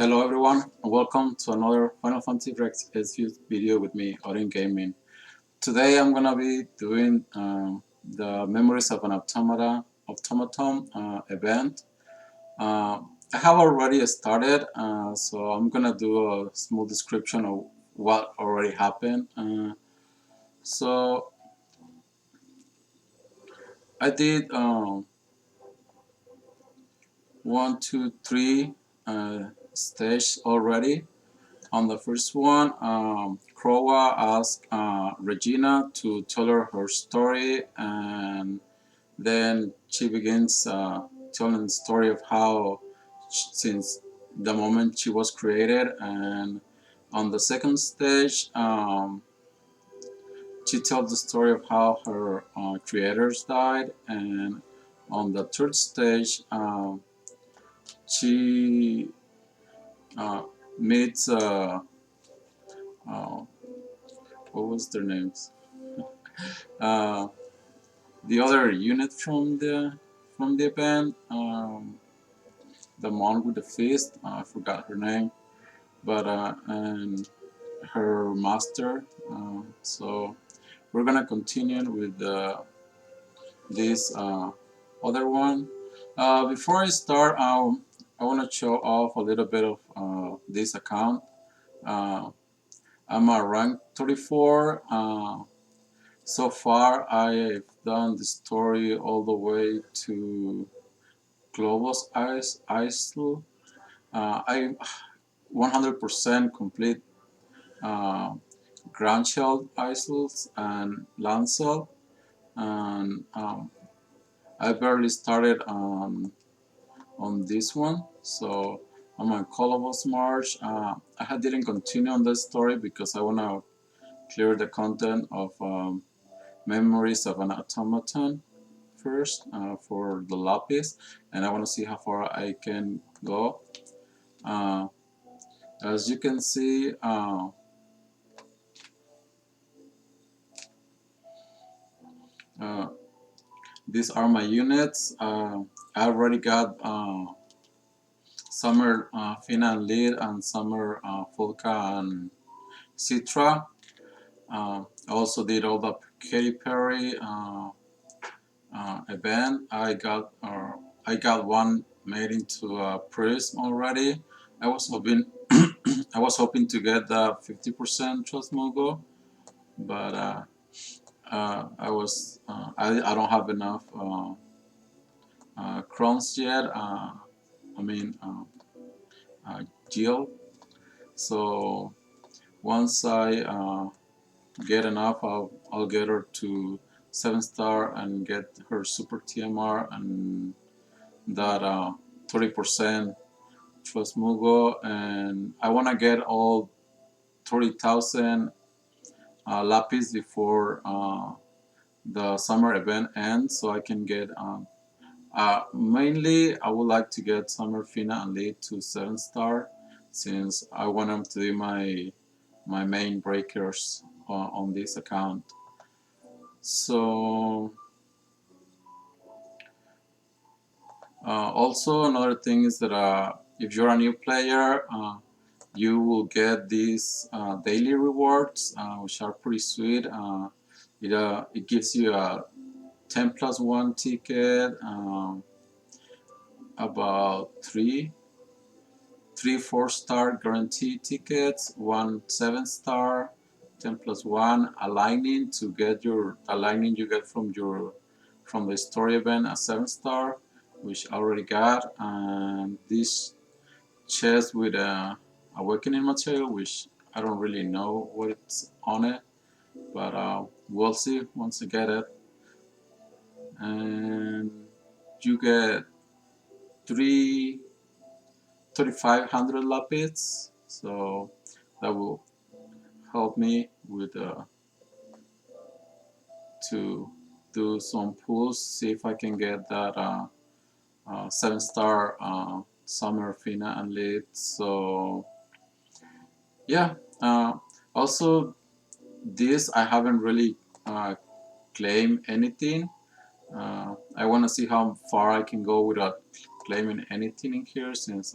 Hello everyone, and welcome to another Final Fantasy Brave Exvius video with me, Odin Gaming. Today I'm gonna be doing the Memories of an Automaton event. I have already started, so I'm gonna do a small description of what already happened. So I did 1, 2, 3 stage already. On the first one, Crowa asked Regina to tell her story, and then she begins telling the story of how, since the moment she was created. And on the second stage, she tells the story of how her creators died, and on the third stage, she meets uh, what was their names? Uh, the other unit from the band, the monk with the fist. I forgot her name, but and her master. So we're gonna continue with this other one. Before I start, I want to show off a little bit of this account. Uh, I'm a rank 34. So far, I've done the story all the way to Globus Isle. I 100% complete uh, Groundshell Isles and Lancel, and I barely started on this one. So I'm on Colobus March. I didn't continue on this story because I want to clear the content of Memories of an Automaton first for the lapis, and I want to see how far I can go. Uh, as you can see, these are my units. I already got Summer, Fina and Lead, and Summer, Fulka and Citra. I also did all the Katy Perry event. I got one made into a prism already. I was hoping I was hoping to get the 50% Trustmogo, but I don't have enough crowns yet. I mean Jill. So once I get enough, I'll get her to 7-star and get her super TMR and that 30% Trustmugo, and I want to get all 30,000 lapis before the summer event ends, so I can get mainly I would like to get Summer, Fina and Lead to 7-star, since I want them to do my main breakers on this account. So also another thing is that if you're a new player, you will get these daily rewards, which are pretty sweet. It gives you a 10+1 ticket, about three 4-star guaranteed tickets, 1 7-star, 10+1 aligning to get your aligning you get from the story event, a 7-star, which I already got, and this chest with a awakening material, which I don't really know what it's on it, but we'll see once I get it. And you get 3,500 lapis, so that will help me with to do some pulls, see if I can get that 7-star Summer, Fina and Lead. So yeah, also this I haven't really claimed anything. I want to see how far I can go without claiming anything in here, since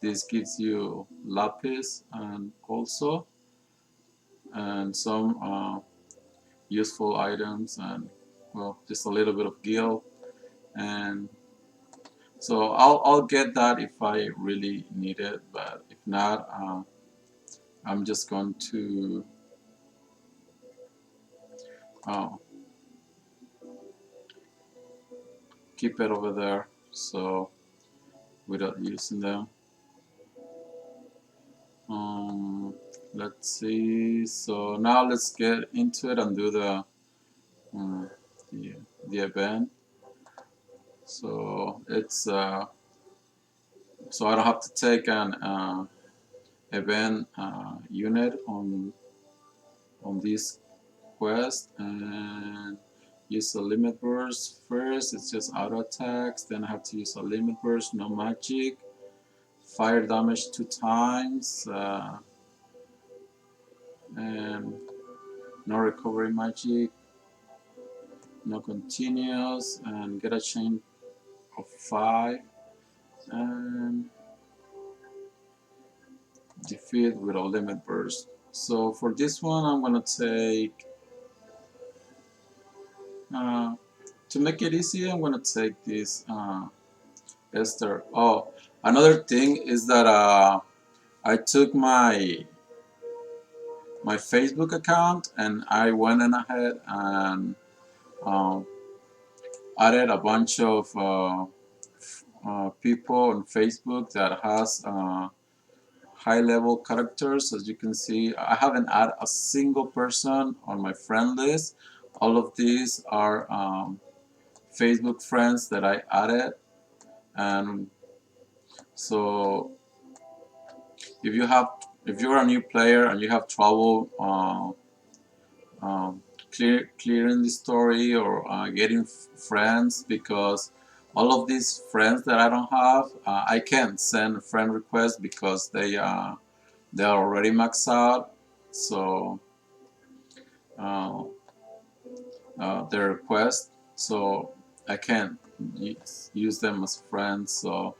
This gives you lapis and also and some useful items and well just a little bit of gil, and so I'll get that if I really need it, but if not, I'm just going to uh, keep it over there so without using them. Um, let's see. So now let's get into it and do um, the, the event. So it's so I don't have to take an event unit on this quest and use a limit burst first. It's just auto attacks. Then I have to use a limit burst, no magic, fire damage 2 times, and no recovery magic, no continuous, and get a chain of 5 and defeat with a limit burst. So for this one I'm gonna take to make it easy, I'm gonna take this Esther. Oh, another thing is that I took my Facebook account and I went in ahead and um, added a bunch of people on Facebook that has high level characters. As you can see, I haven't added a single person on my friend list. All of these are Facebook friends that I added, and so if you have if you're a new player and you have trouble clearing the story or getting friends, because all of these friends that I don't have, I can't send friend requests because they're already maxed out. So uh, their request, so I can't use them as friends. So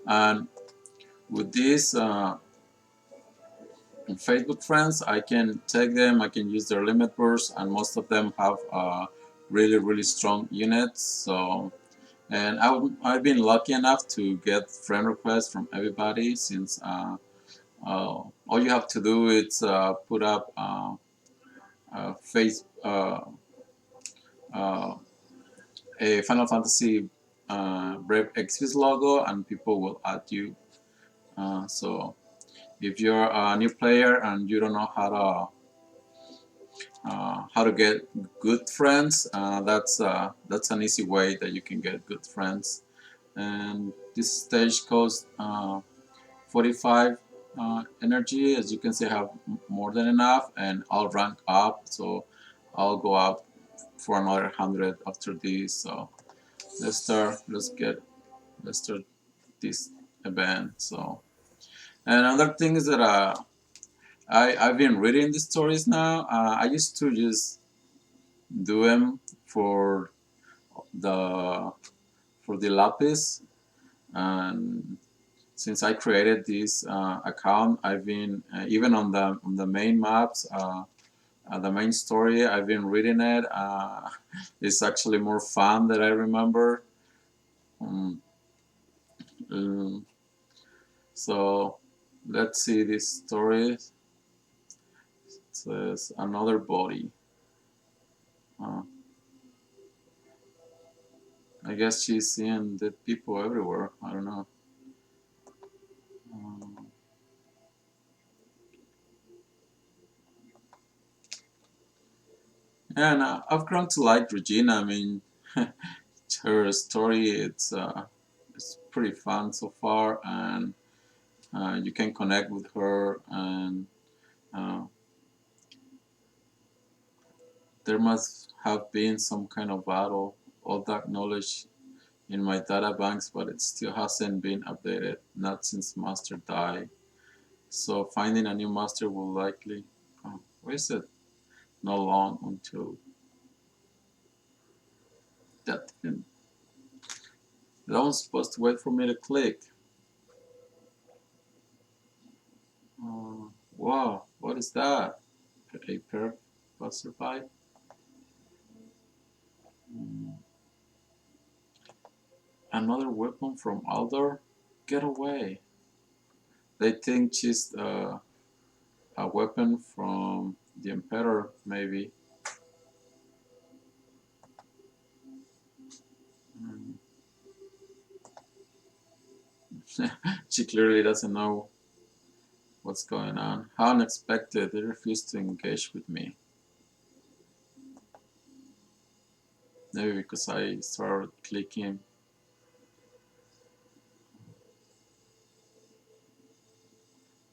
and with this Facebook friends, I can tag them, I can use their limit burst, and most of them have really strong units. So and I've been lucky enough to get friend requests from everybody, since all you have to do is put up face uh, a Final Fantasy Brave Exvius logo, and people will add you. So if you're a new player and you don't know how to get good friends, that's an easy way that you can get good friends. And this stage costs 45 energy. As you can see, I have more than enough, and I'll rank up, so I'll go out for another 100 after this. So let's start this event. So and another thing is that I've been reading the stories now. I used to just do them for the lapis, and since I created this account, I've been even on the main maps, the main story. I've been reading it. It's actually more fun than I remember. Um, um, so let's see this story. It says another body. Uh, I guess she's seeing dead people everywhere. I don't know. Um, and I've grown to like Regina. I mean, her story it's pretty fun so far, and you can connect with her, and uh, there must have been some kind of battle. All that knowledge in my data banks, but it still hasn't been updated, not since master died. So finding a new master will likely wait it not long until that thing. That was supposed to wait for me to click. Wow, what is that? A pair passerby? Mm, Another weapon from Aldor? Get away! They think she's a weapon from the Emperor, maybe. Mm. She clearly doesn't know what's going on. How unexpected, they refuse to engage with me. Maybe because I started clicking.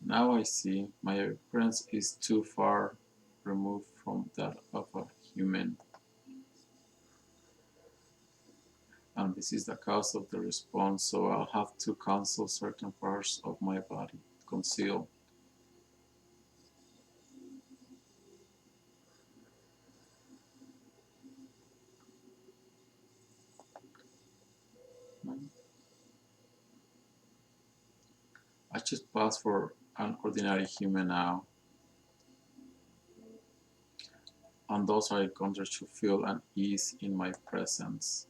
Now I see my appearance is too far removed from that of a human. And this is the cause of the response, so I'll have to cancel certain parts of my body. Conceal. I just pass for an ordinary human now, and those are encounters should feel an ease in my presence.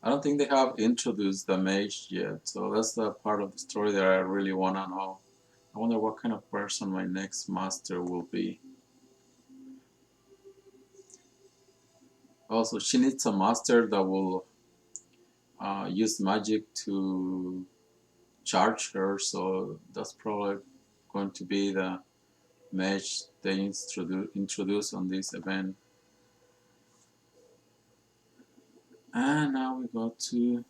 I don't think they have introduced the mage yet, so that's the part of the story that I really want to know. I wonder what kind of person my next master will be. Also, she needs a master that will use magic to charge her, so that's probably going to be the mage they introduce on this event. And now we got to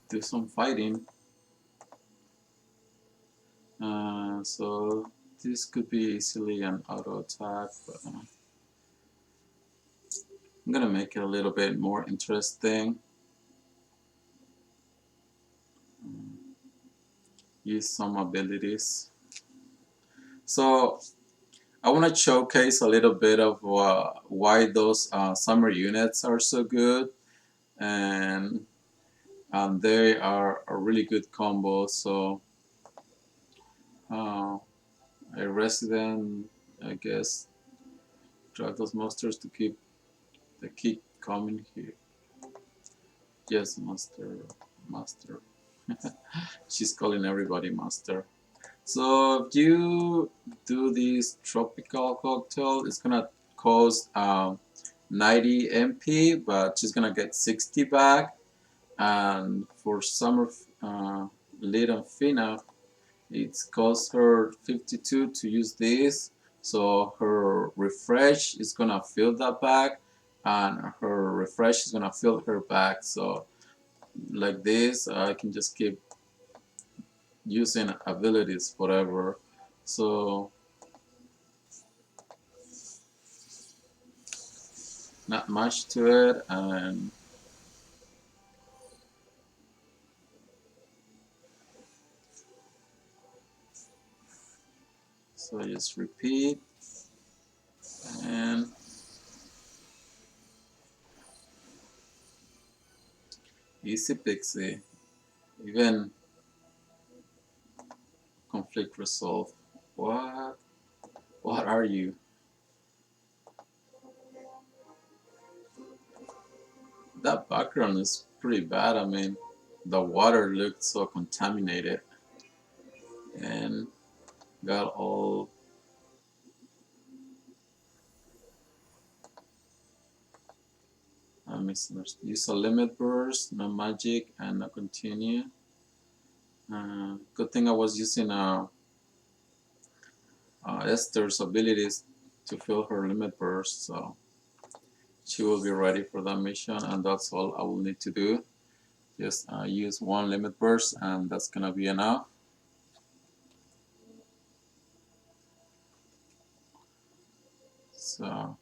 do some fighting. So this could be easily an auto attack, but I'm gonna make it a little bit more interesting. Use some abilities. So I want to showcase a little bit of why those summer units are so good, and they are a really good combo. So uh, a resident, I guess, drive those monsters to keep the keep coming here. Yes, master, master. She's calling everybody master. So if you do this tropical cocktail, it's gonna cost 90 MP, but she's gonna get 60 back. And for summer lead and fina, it costs her 52 to use this. So her refresh is gonna fill that back, and her refresh is gonna fill her back. So like this, I can just keep using abilities forever. So not much to it, and so just repeat and easy pixie. Even conflict resolve. What? What are you? That background is pretty bad. I mean, the water looked so contaminated and got all. I misunderstood. Use a limit burst, no magic, and no continue. Good thing I was using Esther's abilities to fill her limit burst, so she will be ready for that mission, and that's all I will need to do. Just use one limit burst, and that's gonna be enough. So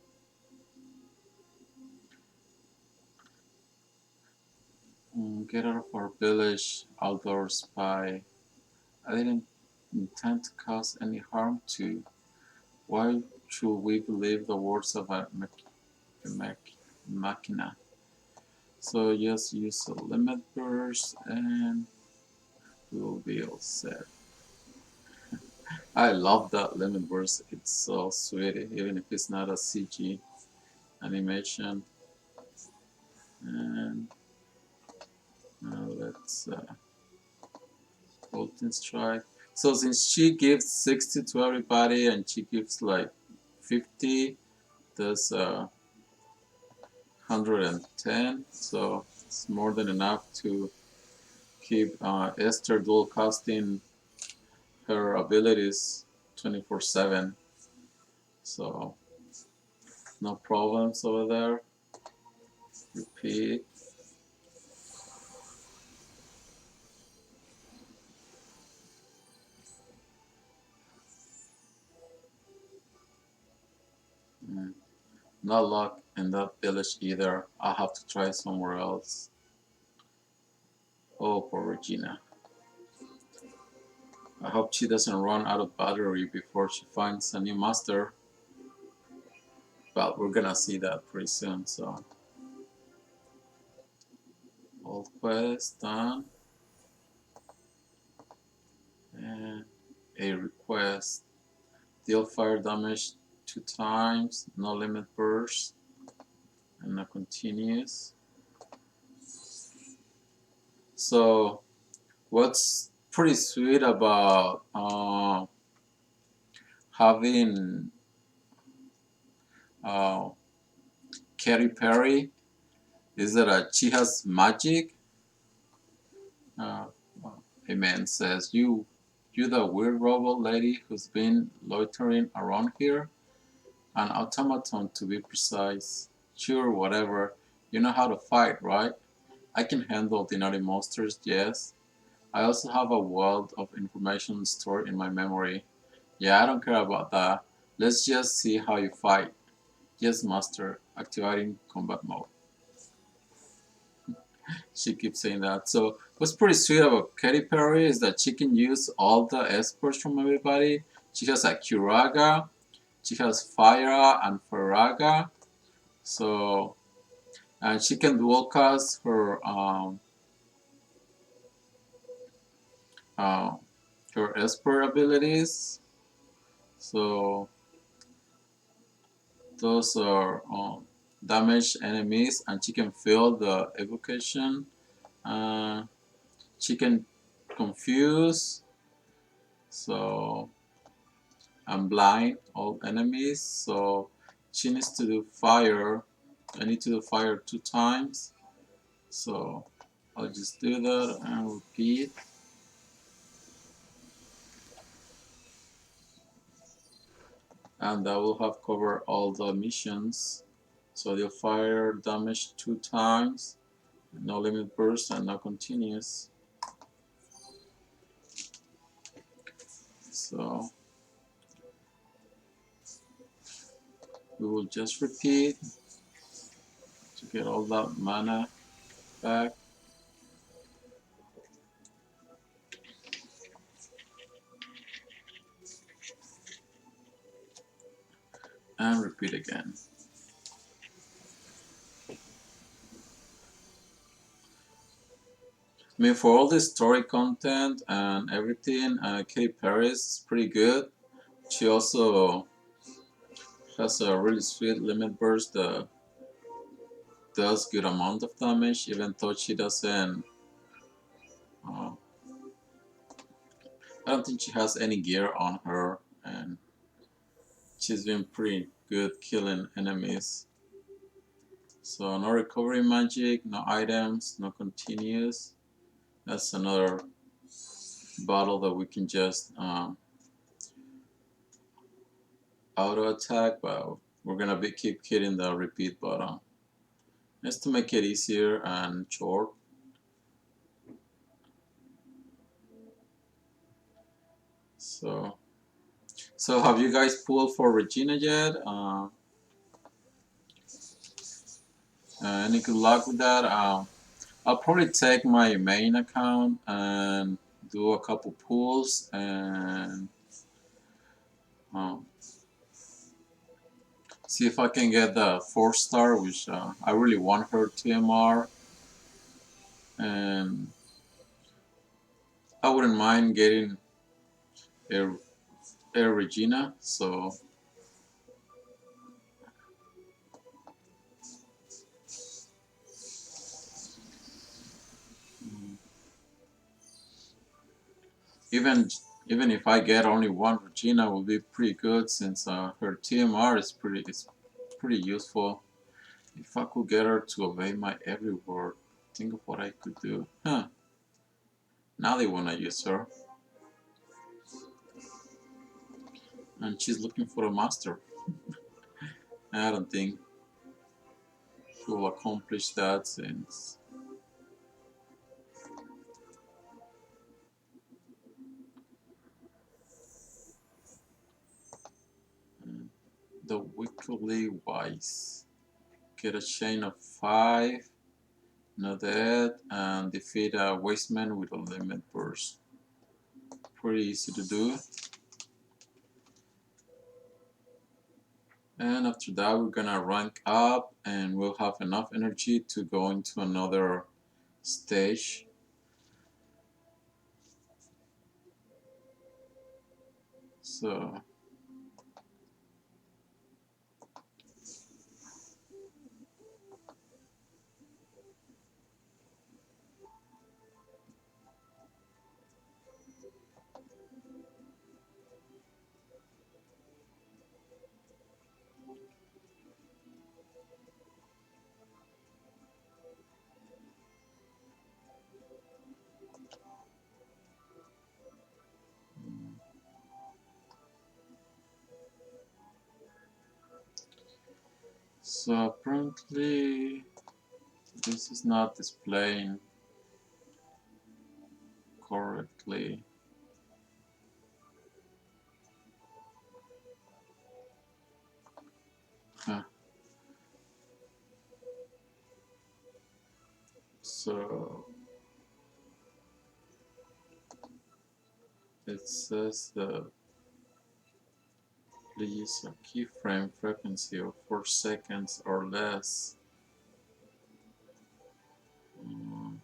get out of our village, outdoor spy. I didn't intend to cause any harm to. Why should we believe the words of a machina? So just use a limit burst, and we will be all set. I love that limit burst. It's so sweet, even if it's not a CG animation. And now let's Golden Strike. So since she gives 60 to everybody and she gives like 50, that's 110. So it's more than enough to keep Esther dual casting her abilities 24/7. So no problems over there. Repeat. Mm. No luck in that village either. I'll have to try somewhere else. Oh, poor Regina. I hope she doesn't run out of battery before she finds a new master. But we're gonna see that pretty soon, so. All quest done. And a request. Deal fire damage 2 times, no limit burst, and now continues. So, what's pretty sweet about having uh, Katy Perry is that she has magic. Uh, a man says, you the weird robot lady who's been loitering around here? An automaton to be precise. Sure, whatever. You know how to fight, right? I can handle the naughty monsters, yes. I also have a wealth of information stored in my memory. Yeah, I don't care about that. Let's just see how you fight. Yes, master. Activating combat mode. She keeps saying that. So what's pretty sweet about Katy Perry is that she can use all the experts from everybody. She has a Curaga, she has Fire and Faraga. So and she can dual cast uh, her expert abilities. So those are damage enemies, and she can feel the evocation. Uh, she can confuse. So and blind all enemies. So she needs to do fire. I need to do fire 2 times. So I'll just do that and repeat. And that will have covered all the missions. So they'll fire damage 2 times, no limit burst, and now continuous. So we will just repeat to get all that mana back. And repeat again. I mean, for all this story content and everything, Katy Perry is pretty good. She also has a really sweet limit burst that does good amount of damage, even though she doesn't. Uh, I don't think she has any gear on her, and she's been pretty good killing enemies. So no recovery magic, no items, no continuous. That's another battle that we can just auto attack, but we're gonna keep hitting the repeat button just to make it easier and short. So, so have you guys pulled for Regina yet? Any good luck with that? I'll probably take my main account and do a couple pulls and um, see if I can get the 4-star, which I really want her TMR. And wouldn't mind getting a, a Regina, so even even if I get only one Regina, will be pretty good since her TMR is pretty useful. If I could get her to obey my every word, think of what I could do. Huh? Now they wanna use her, and she's looking for a master. I don't think she will accomplish that since the wickedly wise get a chain of 5, not dead, and defeat a wasteman with a limit burst. Pretty easy to do. And after that, we're gonna rank up, and we'll have enough energy to go into another stage. So apparently this is not displaying correctly. Huh. So it says that please a keyframe frequency of 4 seconds or less. Mm,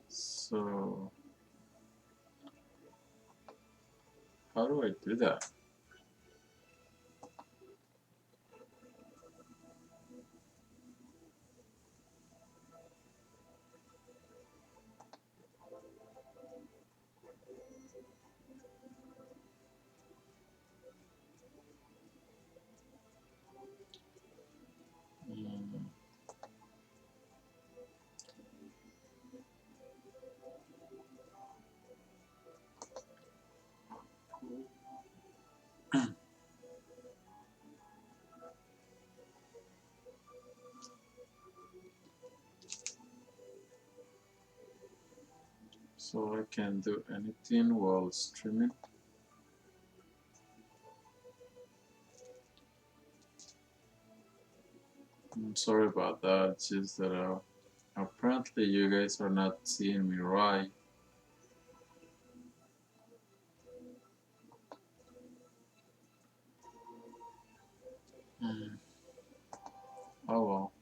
so how do I do that? Mm, so I can do anything while streaming. I'm sorry about that, it's just that apparently you guys are not seeing me right. Mm. Oh well.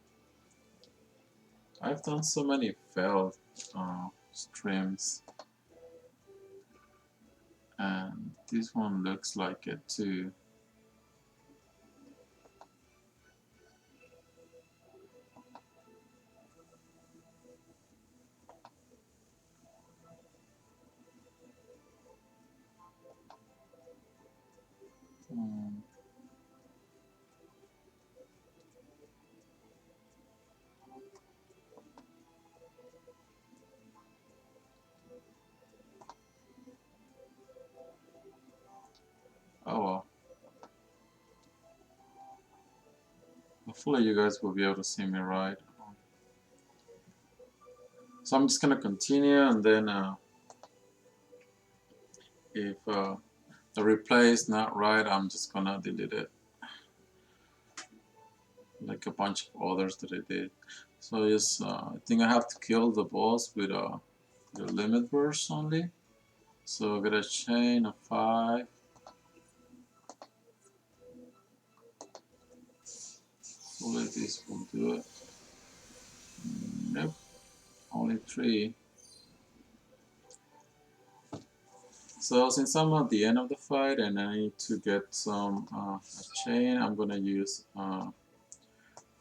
I've done so many failed streams, and this one looks like it too. Mm. Oh well. Hopefully you guys will be able to see me right. So I'm just gonna continue, and then if the replay is not right, I'm just gonna delete it, like a bunch of others that I did. So yes, I think I have to kill the boss with the limit burst only. So get a chain of 5. Hopefully this will do it. Nope, only only 3. So since I'm at the end of the fight and I need to get some a chain, I'm gonna use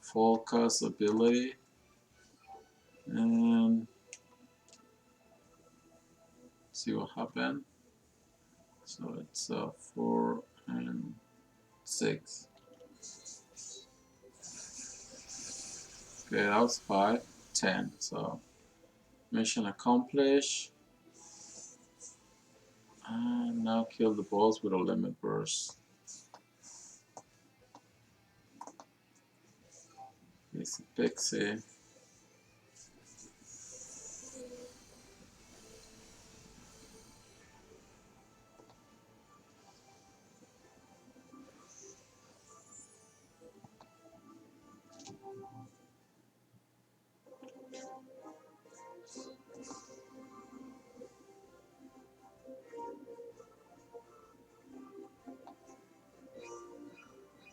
focus ability and see what happens. So it's 4 and 6. Okay, that was 5, 10. So mission accomplished. And now kill the boss with a limit burst. It's a pixie.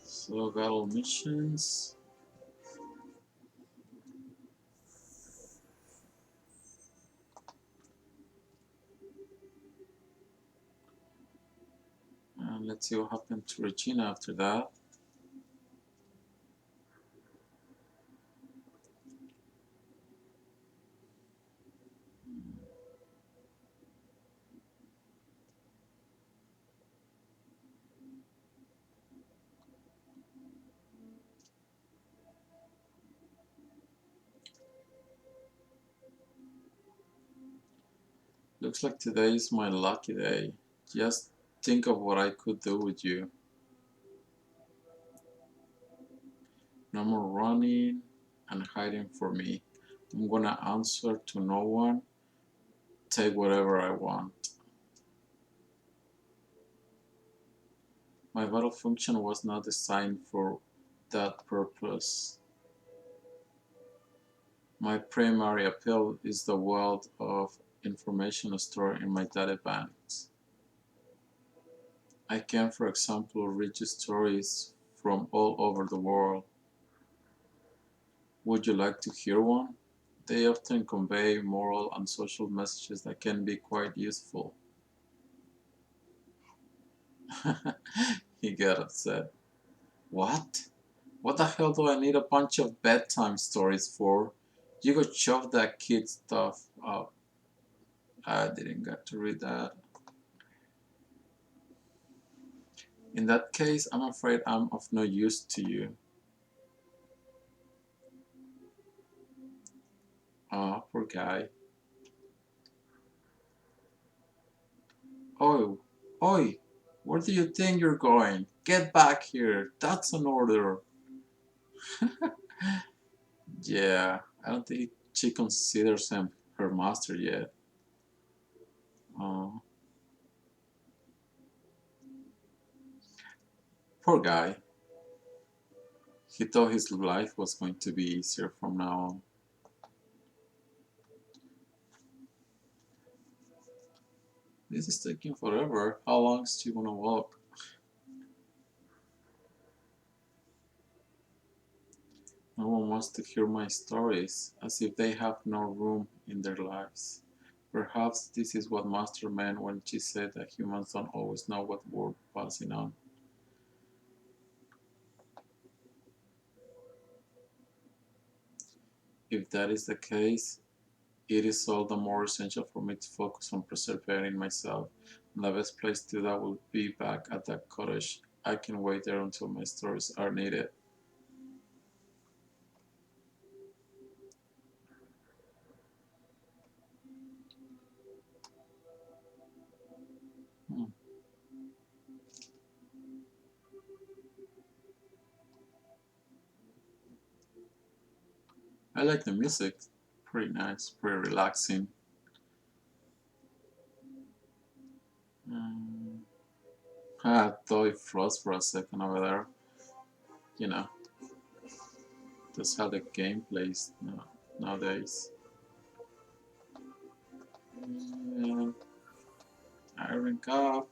So got all missions. And let's see what happened to Regina after that. Looks like today is my lucky day. Just think of what I could do with you. No more running and hiding for me. I'm gonna answer to no one. Take whatever I want. My vital function was not designed for that purpose. My primary appeal is the wealth of information stored in my data banks. I can, for example, read stories from all over the world. Would you like to hear one? They often convey moral and social messages that can be quite useful. He got upset. What? What the hell do I need a bunch of bedtime stories for? You go shove that kid stuff up. I didn't get to read that. In that case, I'm afraid I'm of no use to you. Ah, poor guy. Oh, oi, where do you think you're going? Get back here. That's an order. Yeah, I don't think she considers him her master yet. Oh, poor guy. He thought his life was going to be easier from now on. This is taking forever. How long do you want to walk? No one wants to hear my stories, as if they have no room in their lives. Perhaps this is what Master meant when she said that humans don't always know what word passing on. If that is the case, it is all the more essential for me to focus on preserving myself. And the best place to do that will be back at that cottage. I can wait there until my stories are needed. Hmm. I like the music. Pretty nice, pretty relaxing. Mm. I thought it froze for a second over there. You know, that's how the game plays nowadays. And Iron Cup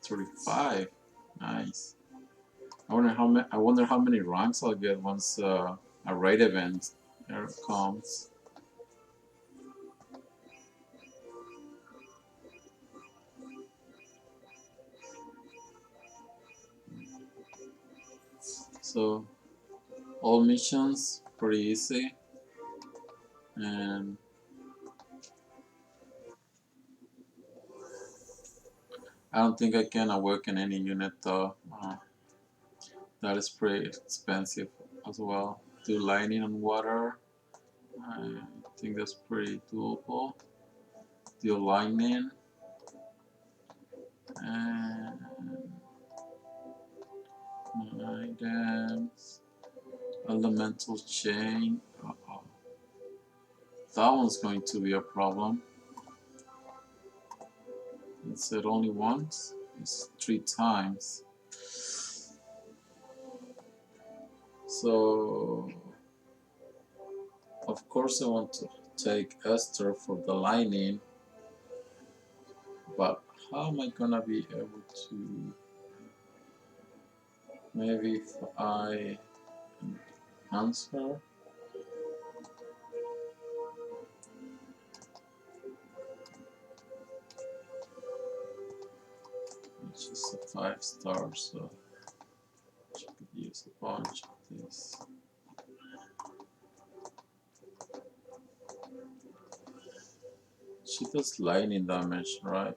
35. Nice. I wonder how many ranks I'll get once a raid event there comes. So all missions pretty easy, and I don't think I can awaken any unit though. That is pretty expensive as well. Do lightning and water. I think that's pretty doable. Do lightning and items. Elemental chain. Uh-oh. That one's going to be a problem. It's said only once. It's 3 times. So of course I want to take Esther for the lightning, but how am I gonna be able to? Maybe if I answer, which is a 5-star, so I could use a bunch of this. She does lightning damage, right?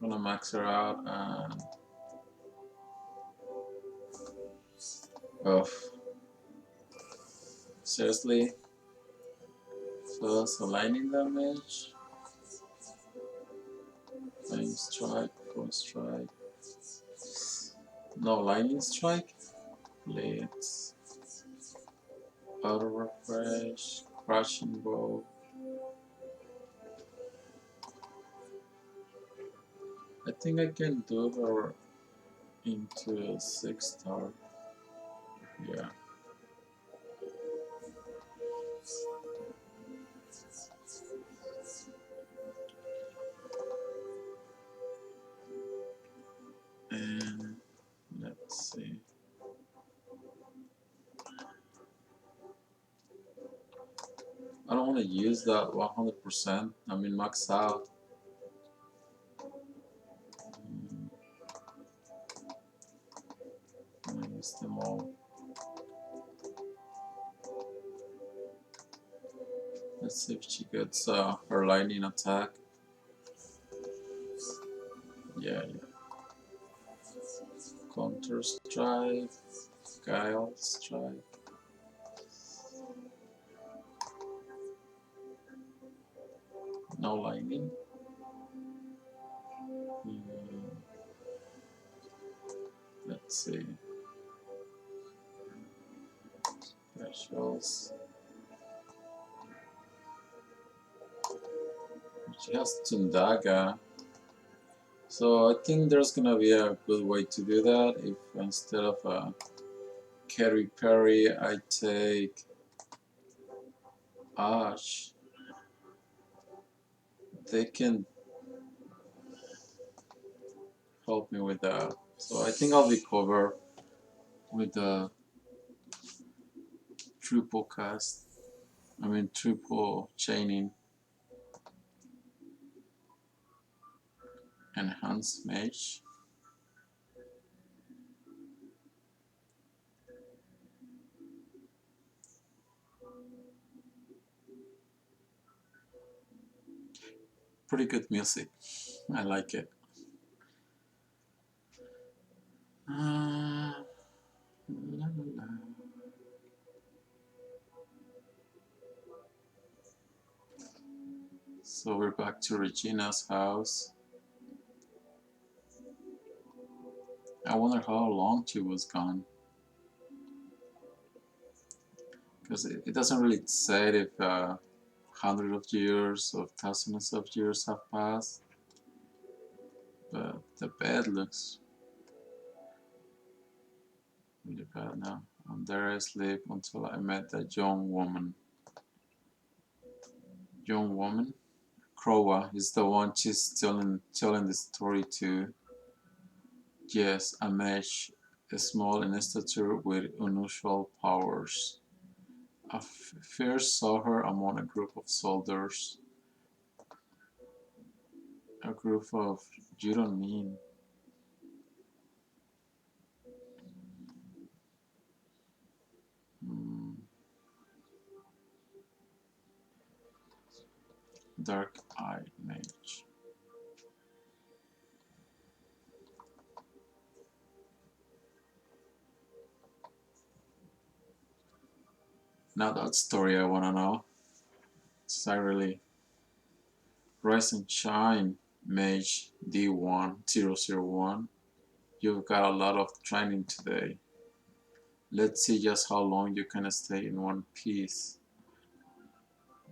I'm gonna max her out and oh, seriously? So that's a lightning damage. Flame strike, cross strike. No lightning strike. Blitz. Auto refresh. Crushing blow. I think I can do her into a 6-star. Yeah. And let's see. I don't want to use that 100%. I mean, max out. I use them all. Let's see if she gets her lightning attack. Yeah. Counter strike, guile strike. No lightning. Let's see. Specials. She has Tundaga. So I think there's gonna be a good way to do that if instead of a Carry Perry I take Ash. They can help me with that. So I think I'll be covered with the triple cast. I mean triple chaining. Enhanced mage. Pretty good music. I like it. La, la, la. So we're back to Regina's house. I wonder how long she was gone. Because it doesn't really say if hundreds of years or thousands of years have passed. But the bed looks really bad now. And there I sleep until I met that young woman. Young woman? Crowa is the one she's telling the story to. Yes, a mage, small in stature with unusual powers. I first saw her among a group of soldiers. A group of You don't mean. Hmm, Dark Eye Mage. Now that story I wanna know. So I really Rise and Shine Mage D1001. You've got a lot of training today. Let's see just how long you can stay in one piece.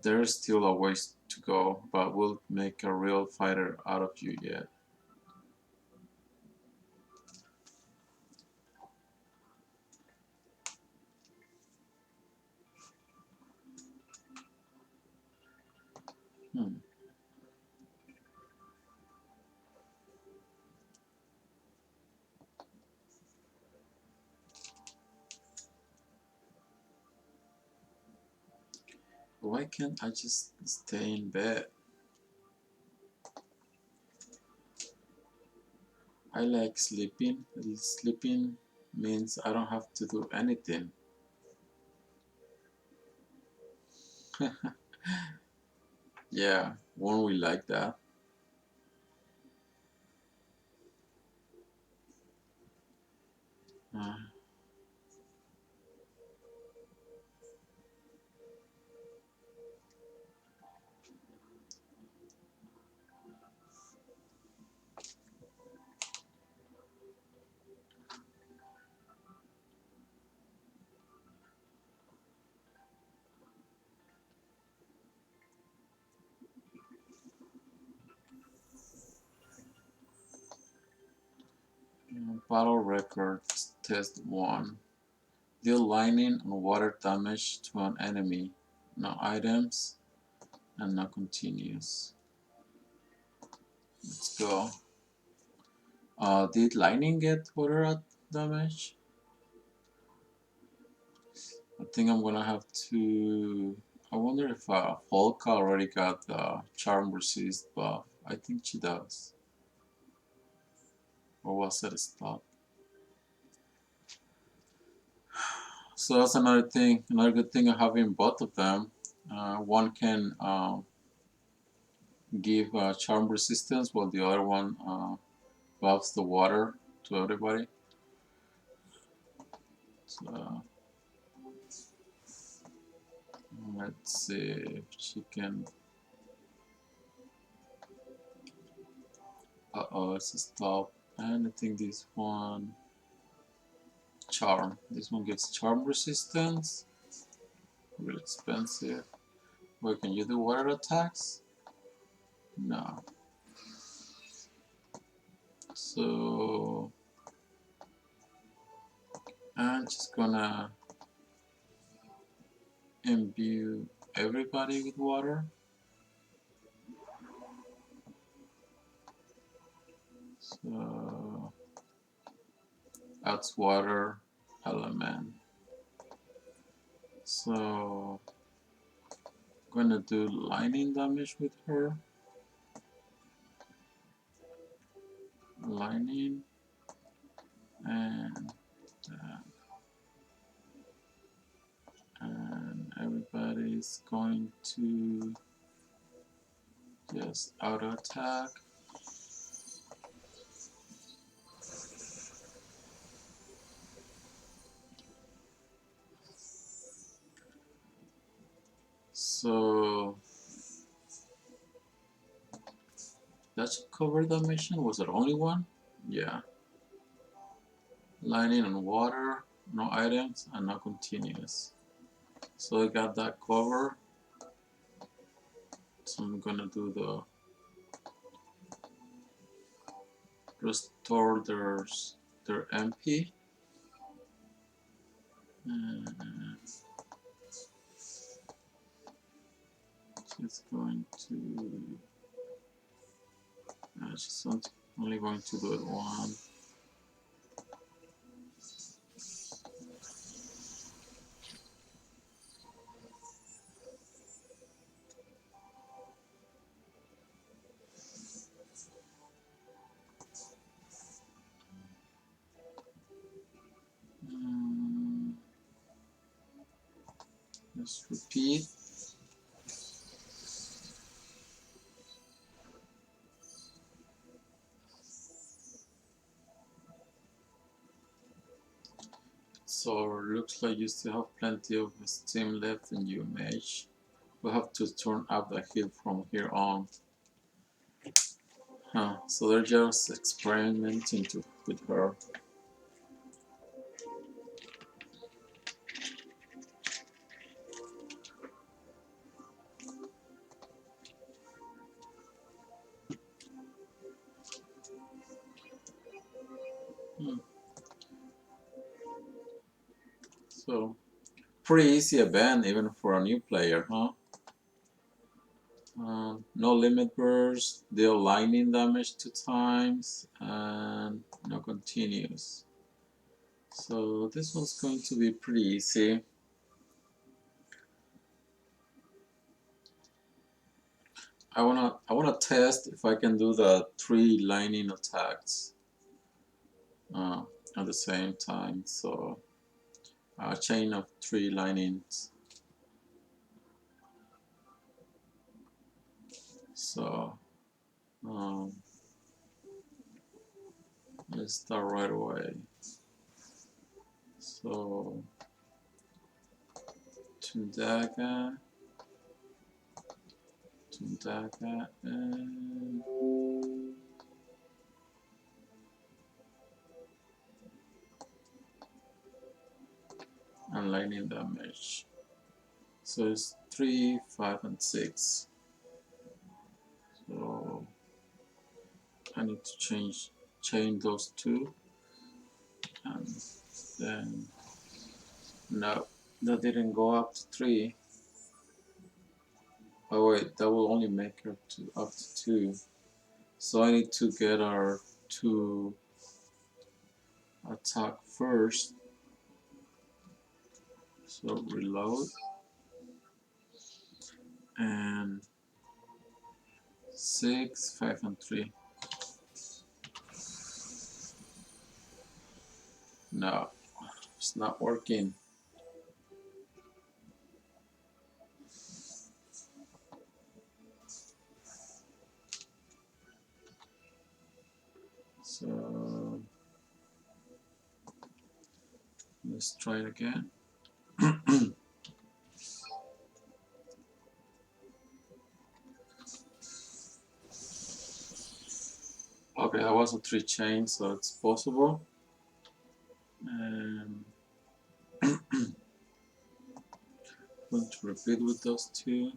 There's still a ways to go, but we'll make a real fighter out of you yet. Hmm. Why can't I just stay in bed? I like sleeping. Sleeping means I don't have to do anything. Yeah, won't we like that? Uh, Battle records test 1. Deal lightning and water damage to an enemy. No items and no continuous. Let's go. Did lightning get water damage? I think I'm gonna have to. I wonder if Volka already got the charm resist buff. I think she does. Or was it a stop? So that's another thing. Another good thing of having both of them. One can give charm resistance, while the other one buffs the water to everybody. So let's see if she can. Uh-oh, it's a stop. And I think this one charm. This one gives charm resistance. Really expensive. Wait, can you do water attacks? No. So I'm just gonna imbue everybody with water. So that's water element. So I'm gonna do lightning damage with her. Lightning and that. And everybody's going to just auto attack. So that should cover the mission. Was it only one? Yeah. Lightning and water, no items, and no continuous. So I got that cover. So I'm gonna do the restore their MP. And she's going to. She's only going to do it one. Let's repeat. So looks like you still have plenty of steam left in your mage. We'll have to turn up the heat from here on. So they're just experimenting with her. So pretty easy event even for a new player, huh? No limit burst, deal lightning damage 2 times, and no continues. So this one's going to be pretty easy. I wanna test if I can do the 3 lightning attacks at the same time. So a chain of 3 lightnings. So let's start right away. So Tundaga, and lightning damage. So it's 3, 5, and 6. So I need to change those 2, and then no, that didn't go up to 3. Oh wait, that will only make her to up to 2. So I need to get our 2 attack first. So reload and 6, 5, and 3. No, it's not working. So let's try it again. Okay, that was a 3 chain, so it's possible. And going to repeat with those 2.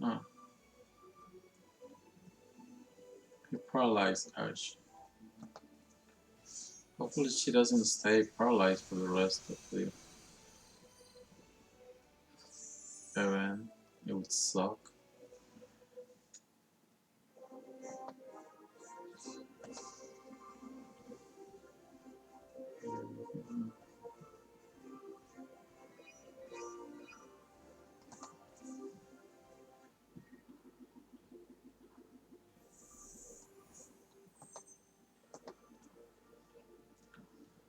Oh, he paralyzed Ash. Hopefully she doesn't stay paralyzed for the rest of the event. It would suck.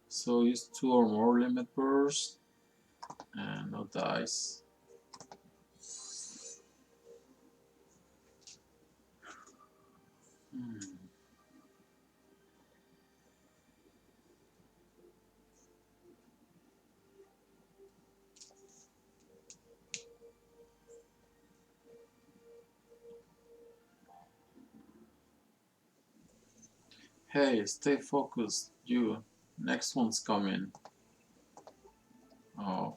So use 2 or more limit bursts and no dice. Hey, stay focused, you. Next one's coming. Oh.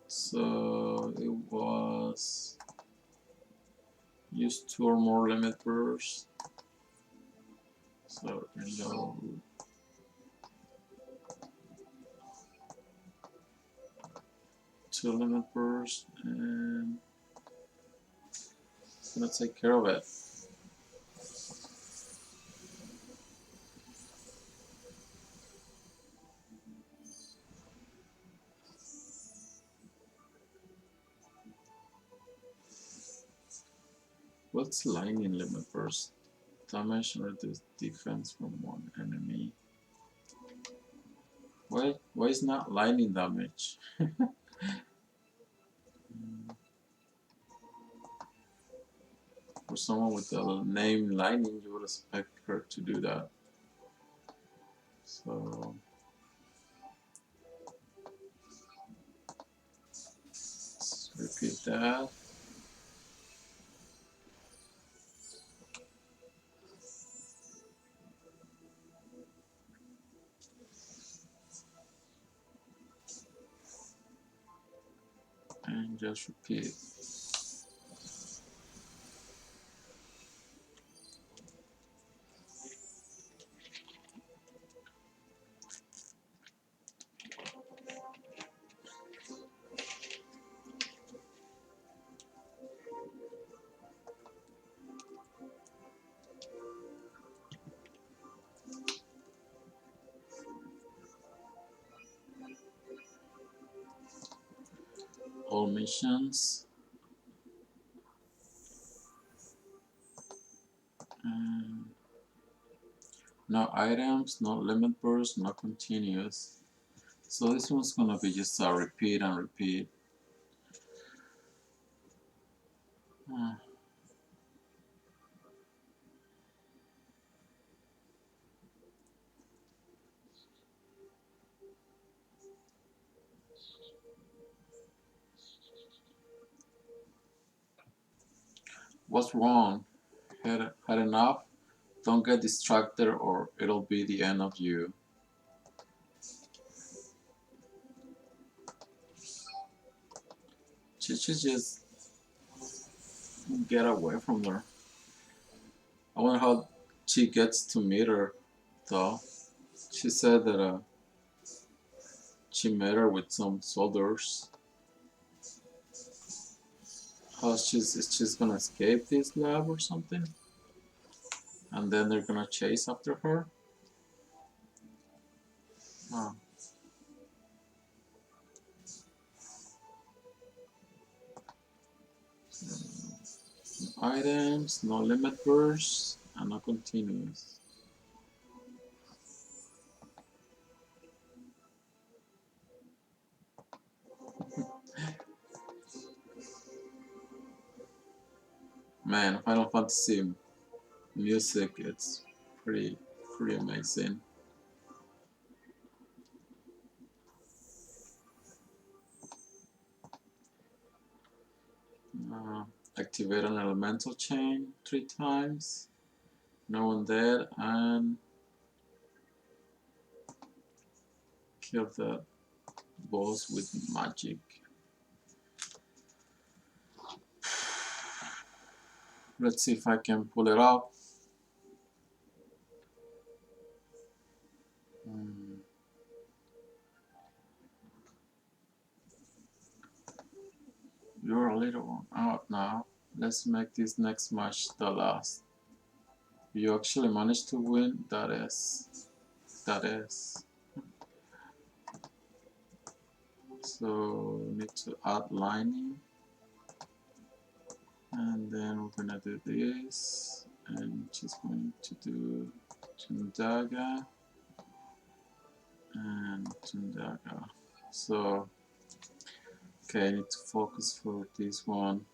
So it was use 2 or more limit bursts. So reload. 2 limit bursts, and it's gonna take care of it. What's lightning limit first? Damage and reduce defense from one enemy. Why is not lightning damage? For someone with the name lightning, you would expect her to do that. So let's repeat that. And just repeat. All missions. And no items, no limit burst, no continuous. So this one's gonna be just a repeat and repeat. Hmm. What's wrong? Had enough? Don't get distracted or it'll be the end of you. She should just get away from her. I wonder how she gets to meet her though. She said that she met her with some soldiers. How she's gonna escape this lab or something? And then they're gonna chase after her? Oh. Items, no limit burst, and no continuous. Man, Final Fantasy music, it's pretty amazing. Uh, Activate an elemental chain 3 times. No one dead, and kill the boss with magic. Let's see if I can pull it off. Hmm. You're a little out now. Let's make this next match the last. You actually managed to win. That is. So we need to add lining, and then we're gonna do this, and she's going to do Tundaga and Tundaga. So okay, I need to focus for this one.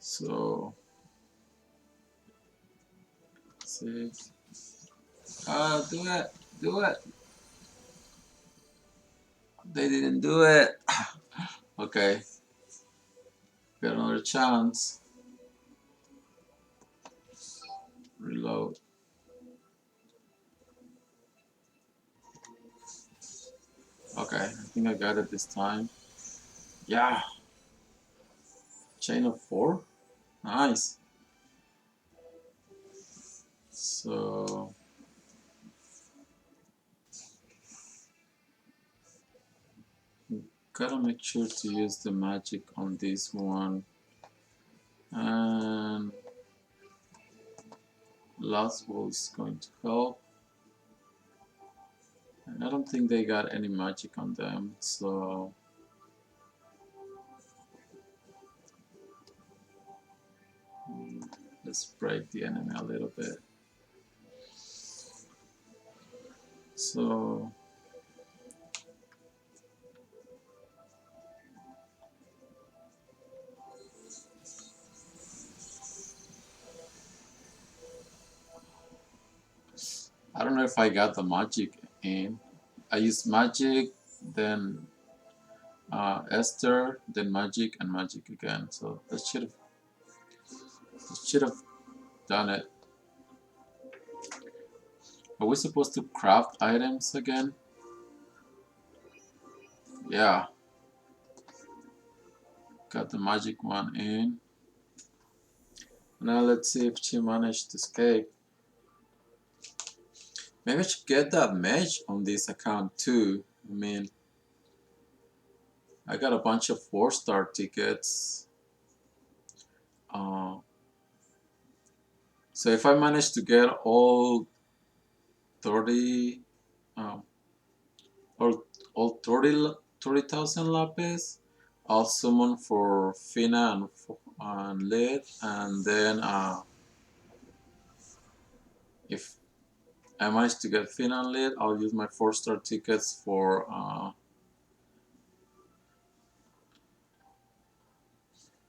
So see. Do it. They didn't do it. Okay, got another chance. Reload. Okay, I think I got it this time. Yeah, chain of 4. Nice. So gotta make sure to use the magic on this one. And last was going to help. And I don't think they got any magic on them, so Let's break the enemy a little bit. So I don't know if I got the magic in. I used magic, then Esther, then magic, and magic again. So that should have done it. Are we supposed to craft items again? Yeah. Got the magic one in. Now let's see if she managed to escape. Maybe I should get that mage on this account too. I mean, I got a bunch of 4-star tickets. So if I manage to get all 30, um, all 30,000 lapis, I'll summon for Fina and Lid, and then if I manage to get Fina and Lid, I'll use my 4-star tickets for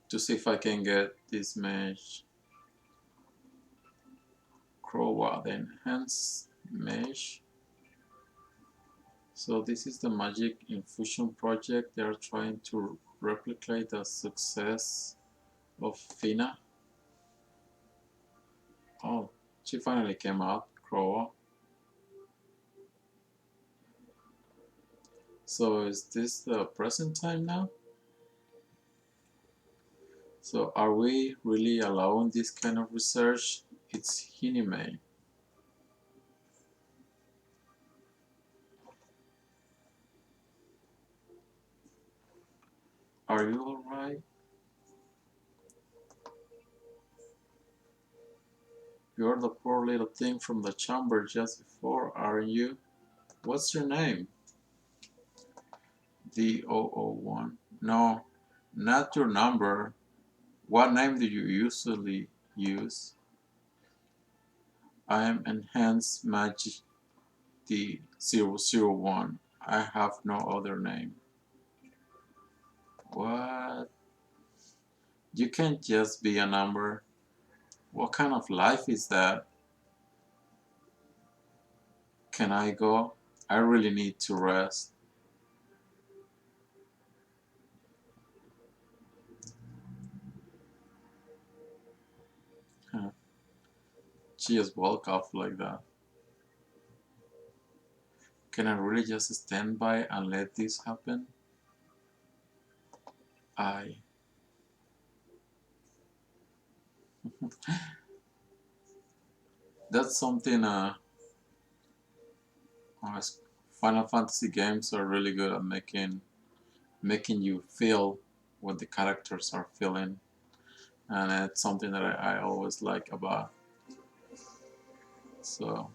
to see if I can get this mage. Crowa, the enhanced mage. So this is the magic infusion project. They are trying to replicate the success of Fina. Oh, she finally came out, Crowa. So is this the present time now? So are we really allowing this kind of research? It's Hinime. Are you alright? You're the poor little thing from the chamber just before, aren't you? What's your name? D001. No, not your number. What name do you usually use? I am Enhanced Magic D001. I have no other name. What? You can't just be a number. What kind of life is that? Can I go? I really need to rest. Huh. She just walk off like that. Can I really just stand by and let this happen? I. That's something Final Fantasy games are really good at making you feel what the characters are feeling, and it's something that I always like about. So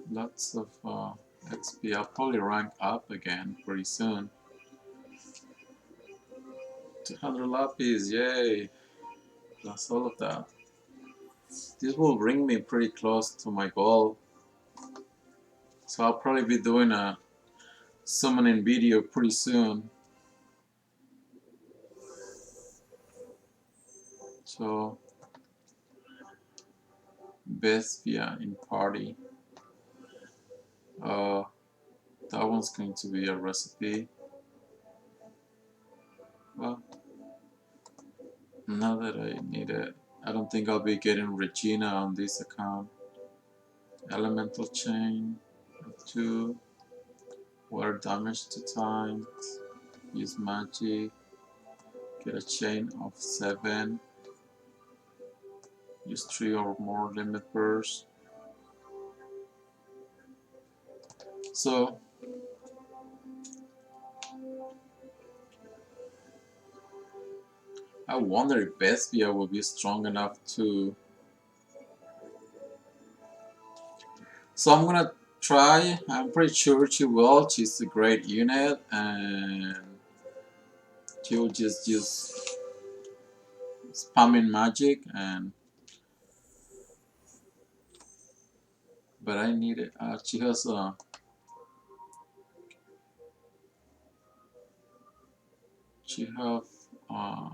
lots of XP. I'll probably rank up again pretty soon. 200 lapis, yay! That's all of that. This will bring me pretty close to my goal. So I'll probably be doing a summoning video pretty soon. So Bestia in party. That one's going to be a recipe. Well, not that I need it. I don't think I'll be getting Regina on this account. Elemental chain 2. Water damage 2 times. Use magic. Get a chain of 7. Use 3 or more limit bursts. So I wonder if Bestia will be strong enough to. So I'm gonna try. I'm pretty sure she will. She's a great unit, and she'll just use spamming magic. And but I need it. She has a. She have uh,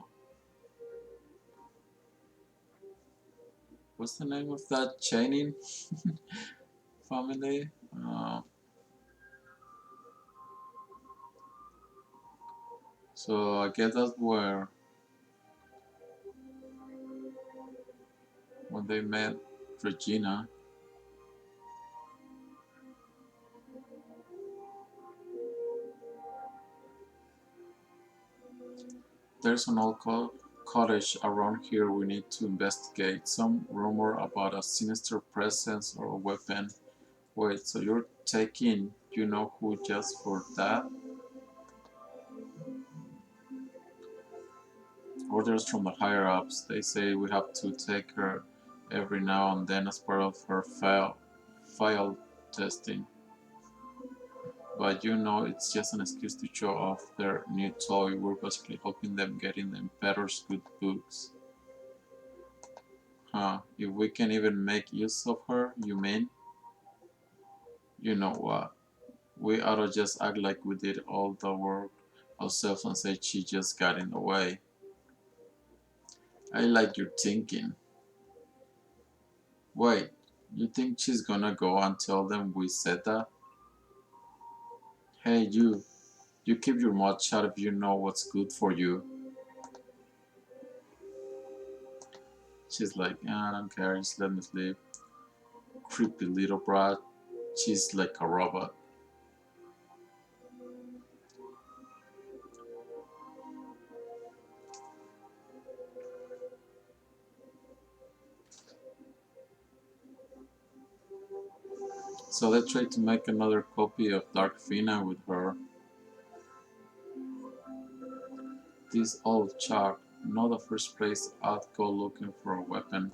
what's the name of that chaining family? So I guess that's where when they met Regina. There's an old cottage around here we need to investigate. Some rumor about a sinister presence or a weapon. Wait, so you're taking you know who just for that? Orders from the higher ups. They say we have to take her every now and then as part of her file testing. But you know it's just an excuse to show off their new toy. We're basically helping them get in the Emperor's good books. Huh, if we can even make use of her, you mean? You know what? We ought to just act like we did all the work ourselves and say she just got in the way. I like your thinking. Wait, you think she's gonna go and tell them we said that? Hey, you keep your mouth shut if you know what's good for you. She's like, I don't care, just let me sleep. Creepy little brat. She's like a robot. So they tried to make another copy of Dark Fina with her. This old chap, not the first place I'd go looking for a weapon.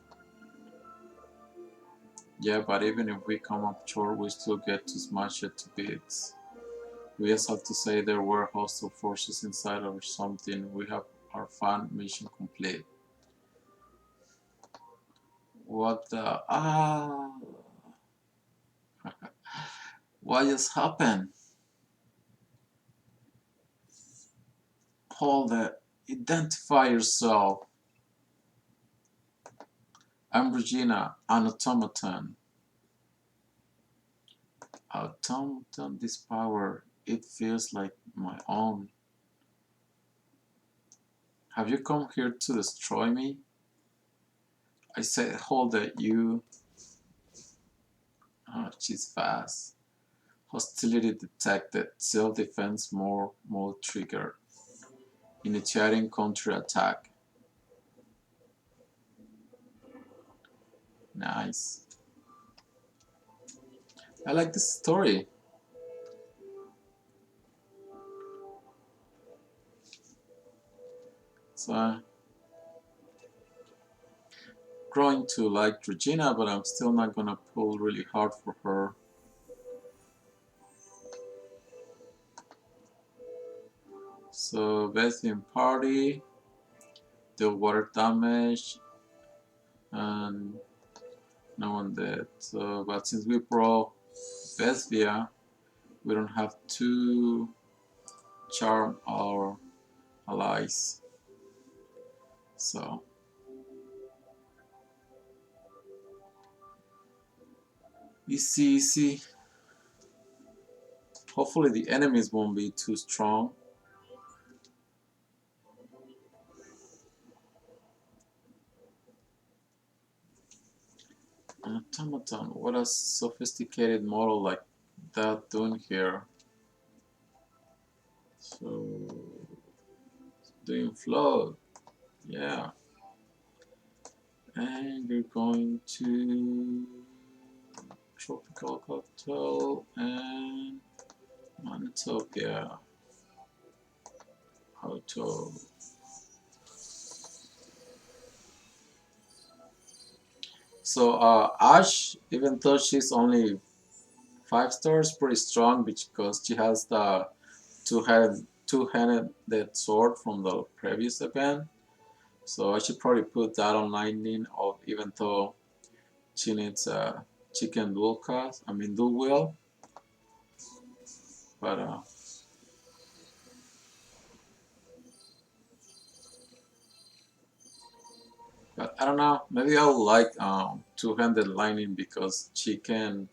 Yeah, but even if we come up short, we still get to smash it to bits. We just have to say there were hostile forces inside or something. We have our fun mission complete. What the... Ah... What just happened? Hold it. Identify yourself. I'm Regina, an automaton. Automaton, this power, it feels like my own. Have you come here to destroy me? I said, hold it, you. Oh, she's fast. Hostility detected. Self-defense mode triggered. Initiating counter-attack. Nice. I like this story. So, growing to like Regina, but I'm still not gonna pull really hard for her. So, Bethian party, deal water damage, and no one dead. So, but since we pro Vesvia, we don't have to charm our allies. So, easy, easy. Hopefully the enemies won't be too strong. An automaton, what a sophisticated model like that doing here. So, doing float, yeah. And you're going to Tropical Cocktail and Manitopia. Auto. So Ash, even though she's only 5 stars, pretty strong because she has the two-handed sword from the previous event. So I should probably put that on lightning, or even though she needs a chicken dual cast, I mean dual wheel. But but I don't know. Maybe I would like two-handed lightning because she can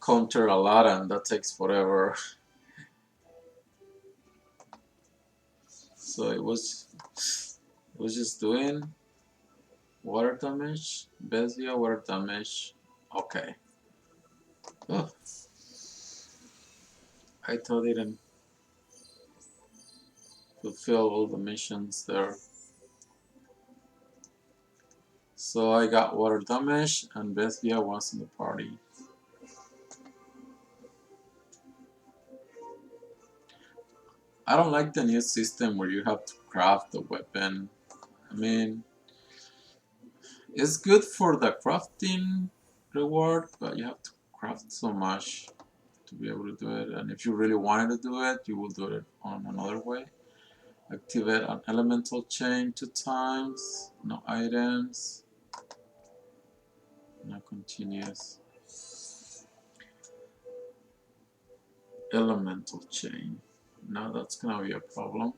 counter a lot, and that takes forever. So it was just doing water damage, Besvia water damage. Okay. Oh, I thought it didn't fulfill all the missions there. So I got water damage, and Besvia was in the party. I don't like the new system where you have to craft the weapon. I mean, it's good for the crafting reward, but you have to craft so much to be able to do it. And if you really wanted to do it, you will do it on another way. Activate an elemental chain 2 times. No items. No continuous. Elemental chain. Now that's gonna be a problem.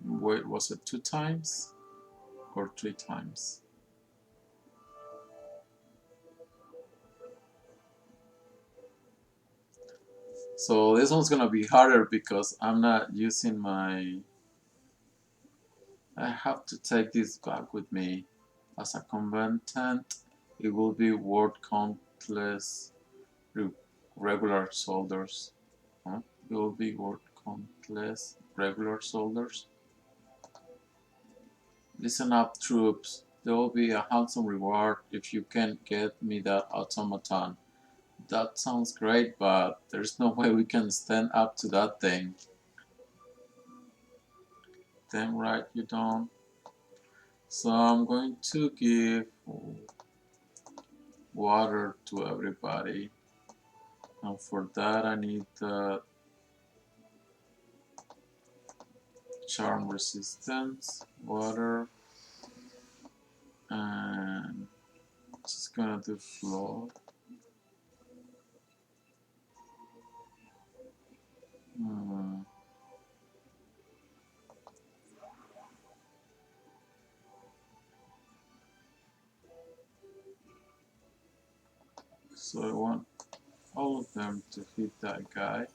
Wait, was it 2 times or 3 times? So this one's gonna be harder because I'm not using my... I have to take this back with me. As a combatant, it will be word countless regular soldiers. Huh? It will be word countless regular soldiers. Listen up, troops. There will be a handsome reward if you can get me that automaton. That sounds great, but there's no way we can stand up to that thing. Damn right you don't. So I'm going to give water to everybody. And for that I need charm resistance, water, and just gonna do flow. So I want all of them to hit that guy.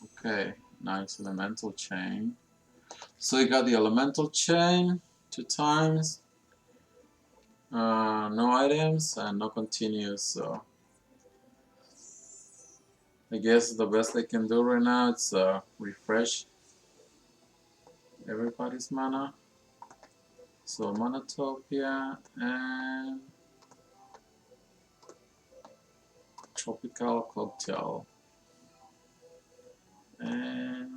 Okay, nice elemental chain. So you got the elemental chain 2 times. No items and no continuous, so I guess the best I can do right now is refresh everybody's mana. So Monotopia and Tropical Cocktail and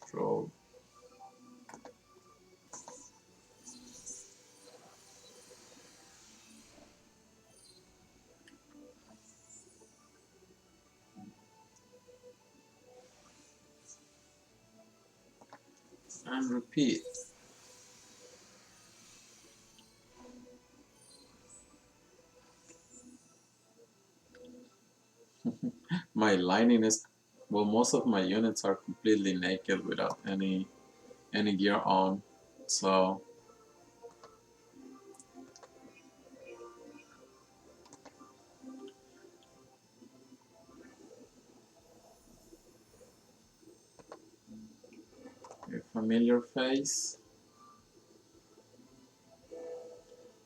throw. And repeat. My lining is, well, most of my units are completely naked without any gear on, so a familiar face,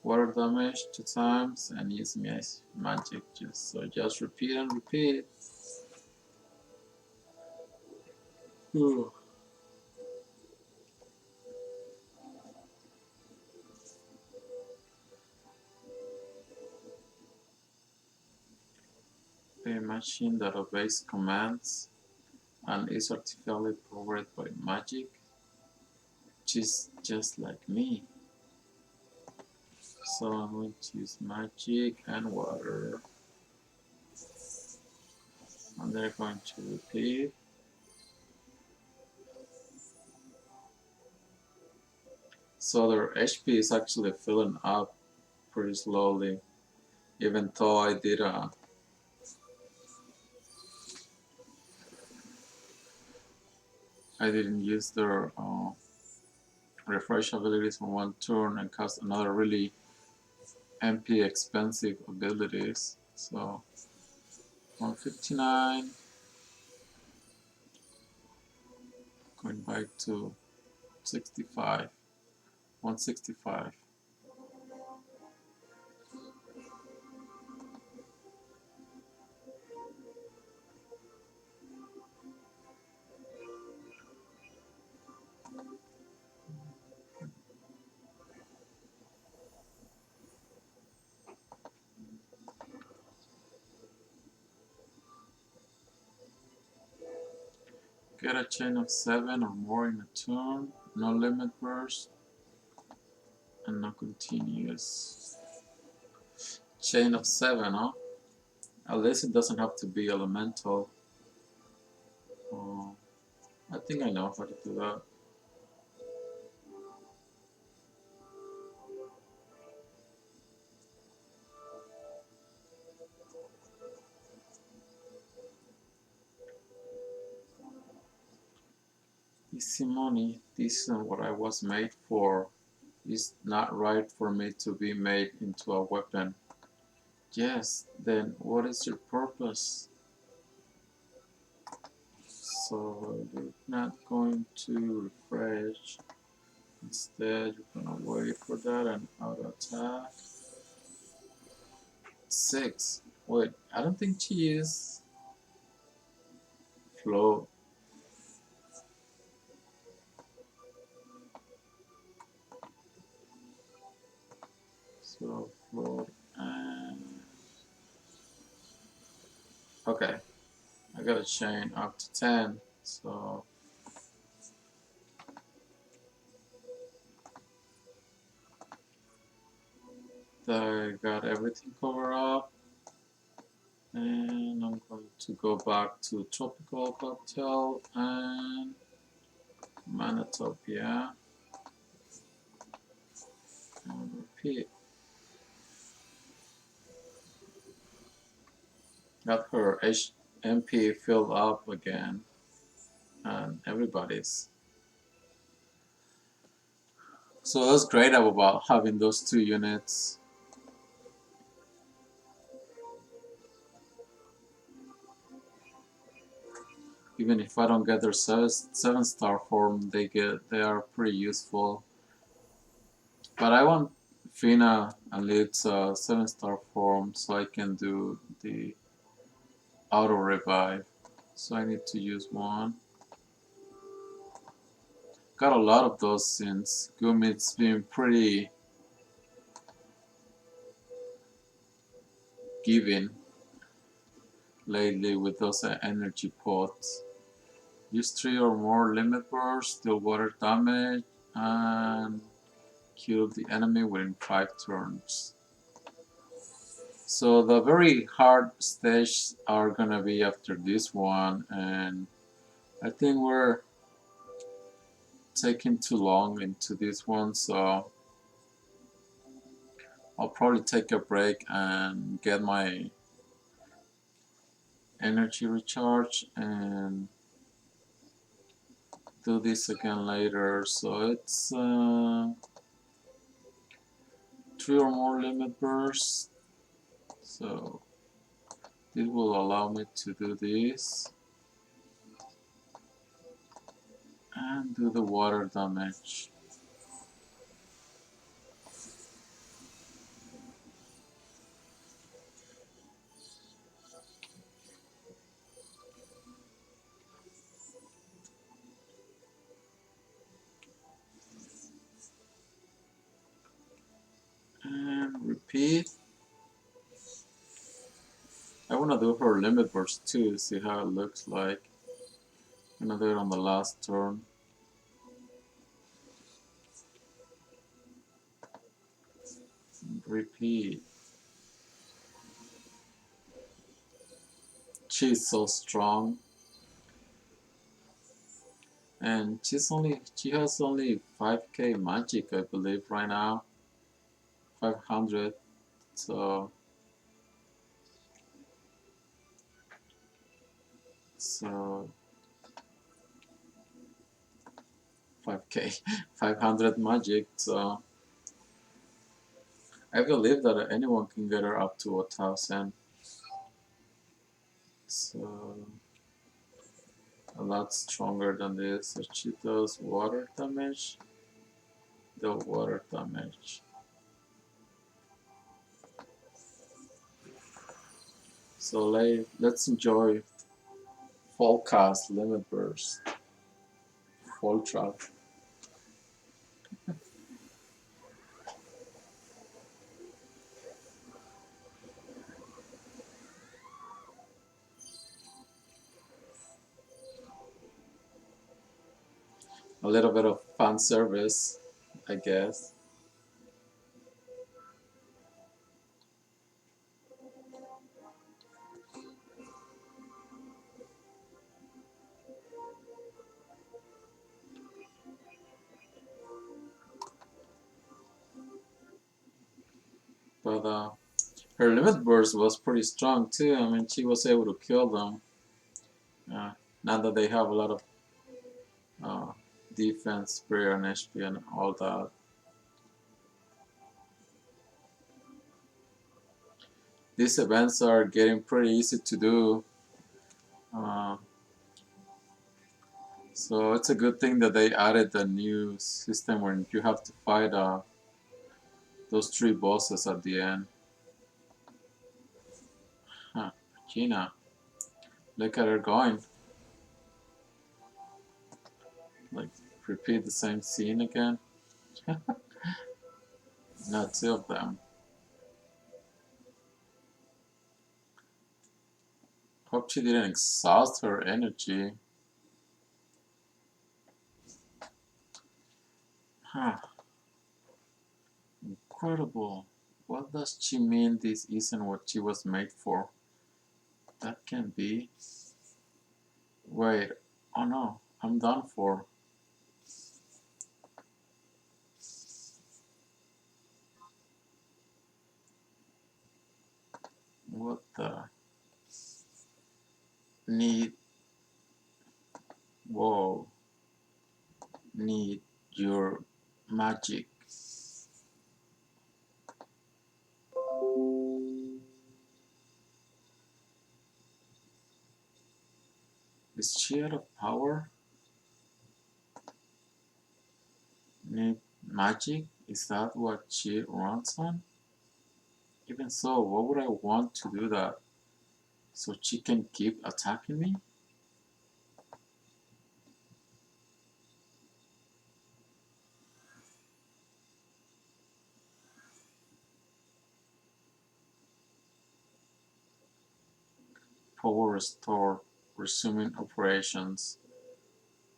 water damage 2 times, and use magic juice. So just repeat and repeat. Whew. A machine that obeys commands and is artificially powered by magic, which is just like me. So I'm going to use magic and water. And they're going to repeat. So their HP is actually filling up pretty slowly, even though I didn't use their refresh abilities for one turn and cast another really MP expensive abilities. So 159, going back to 65, 165. Get a chain of 7 or more in a turn, no limit burst, and no continuous. Chain of 7, huh? At least it doesn't have to be elemental. I think I know how to do that. Easy money, this isn't what I was made for. It's not right for me to be made into a weapon. Yes, then what is your purpose? So you're not going to refresh. Instead, you're gonna wait for that and auto attack. 6. Wait, I don't think she is float. So float and okay. I got a chain up to 10. So I got everything covered up. And I'm going to go back to Tropical Cocktail and Manatopia and repeat. Got her MP filled up again and everybody's. So that's great about having those two units. Even if I don't get their 7-star form, they are pretty useful. But I want Fina and Lid's 7-star form so I can do the auto revive. So I need to use one. Got a lot of those since Gumit's been pretty giving lately with those energy pots. Use 3 or more limit bursts, deal water damage, and kill the enemy within 5 turns. So the very hard stages are gonna be after this one, and I think we're taking too long into this one, so I'll probably take a break and get my energy recharge and do this again later. So it's 3 or more limit bursts. So this will allow me to do this and do the water damage. And repeat. I want to do her limit burst too, see how it looks like. I'm gonna do it on the last turn. Repeat. She's so strong, and she has only 5k magic, I believe, right now. 500. So 5k, 500 magic. So I believe that anyone can get her up to 1,000. So a lot stronger than this. So she does water damage. The water damage. So let's enjoy full cast limit burst. Full trap. A little bit of fan service, I guess. But her limit burst was pretty strong too. I mean, she was able to kill them. Uh, Now that they have a lot of uh, defense, sprayer, and HP, and all that. These events are getting pretty easy to do. Uh, so it's a good thing that they added the new system where you have to fight those 3 bosses at the end. Huh. Gina, look at her going. Like, repeat the same scene again. Not 2 of them. Hope she didn't exhaust her energy. Huh. Incredible. What does she mean this isn't what she was made for? That can be. Wait. Oh no. I'm done for. What the? Need. Whoa. Need your magic. Is she out of power? Need magic? Is that what she runs on? Even so, what would I want to do that? So she can keep attacking me? Power restored. Resuming operations.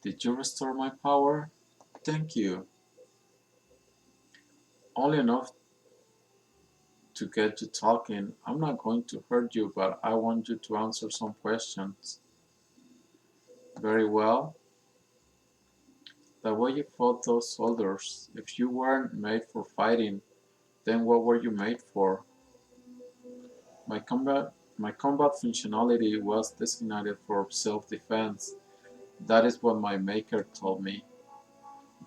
Did you restore my power? Thank you. Only enough to get you talking. I'm not going to hurt you, but I want you to answer some questions. Very well. The way you fought those soldiers, if you weren't made for fighting, then what were you made for? My combat functionality was designated for self-defense. That is what my maker told me.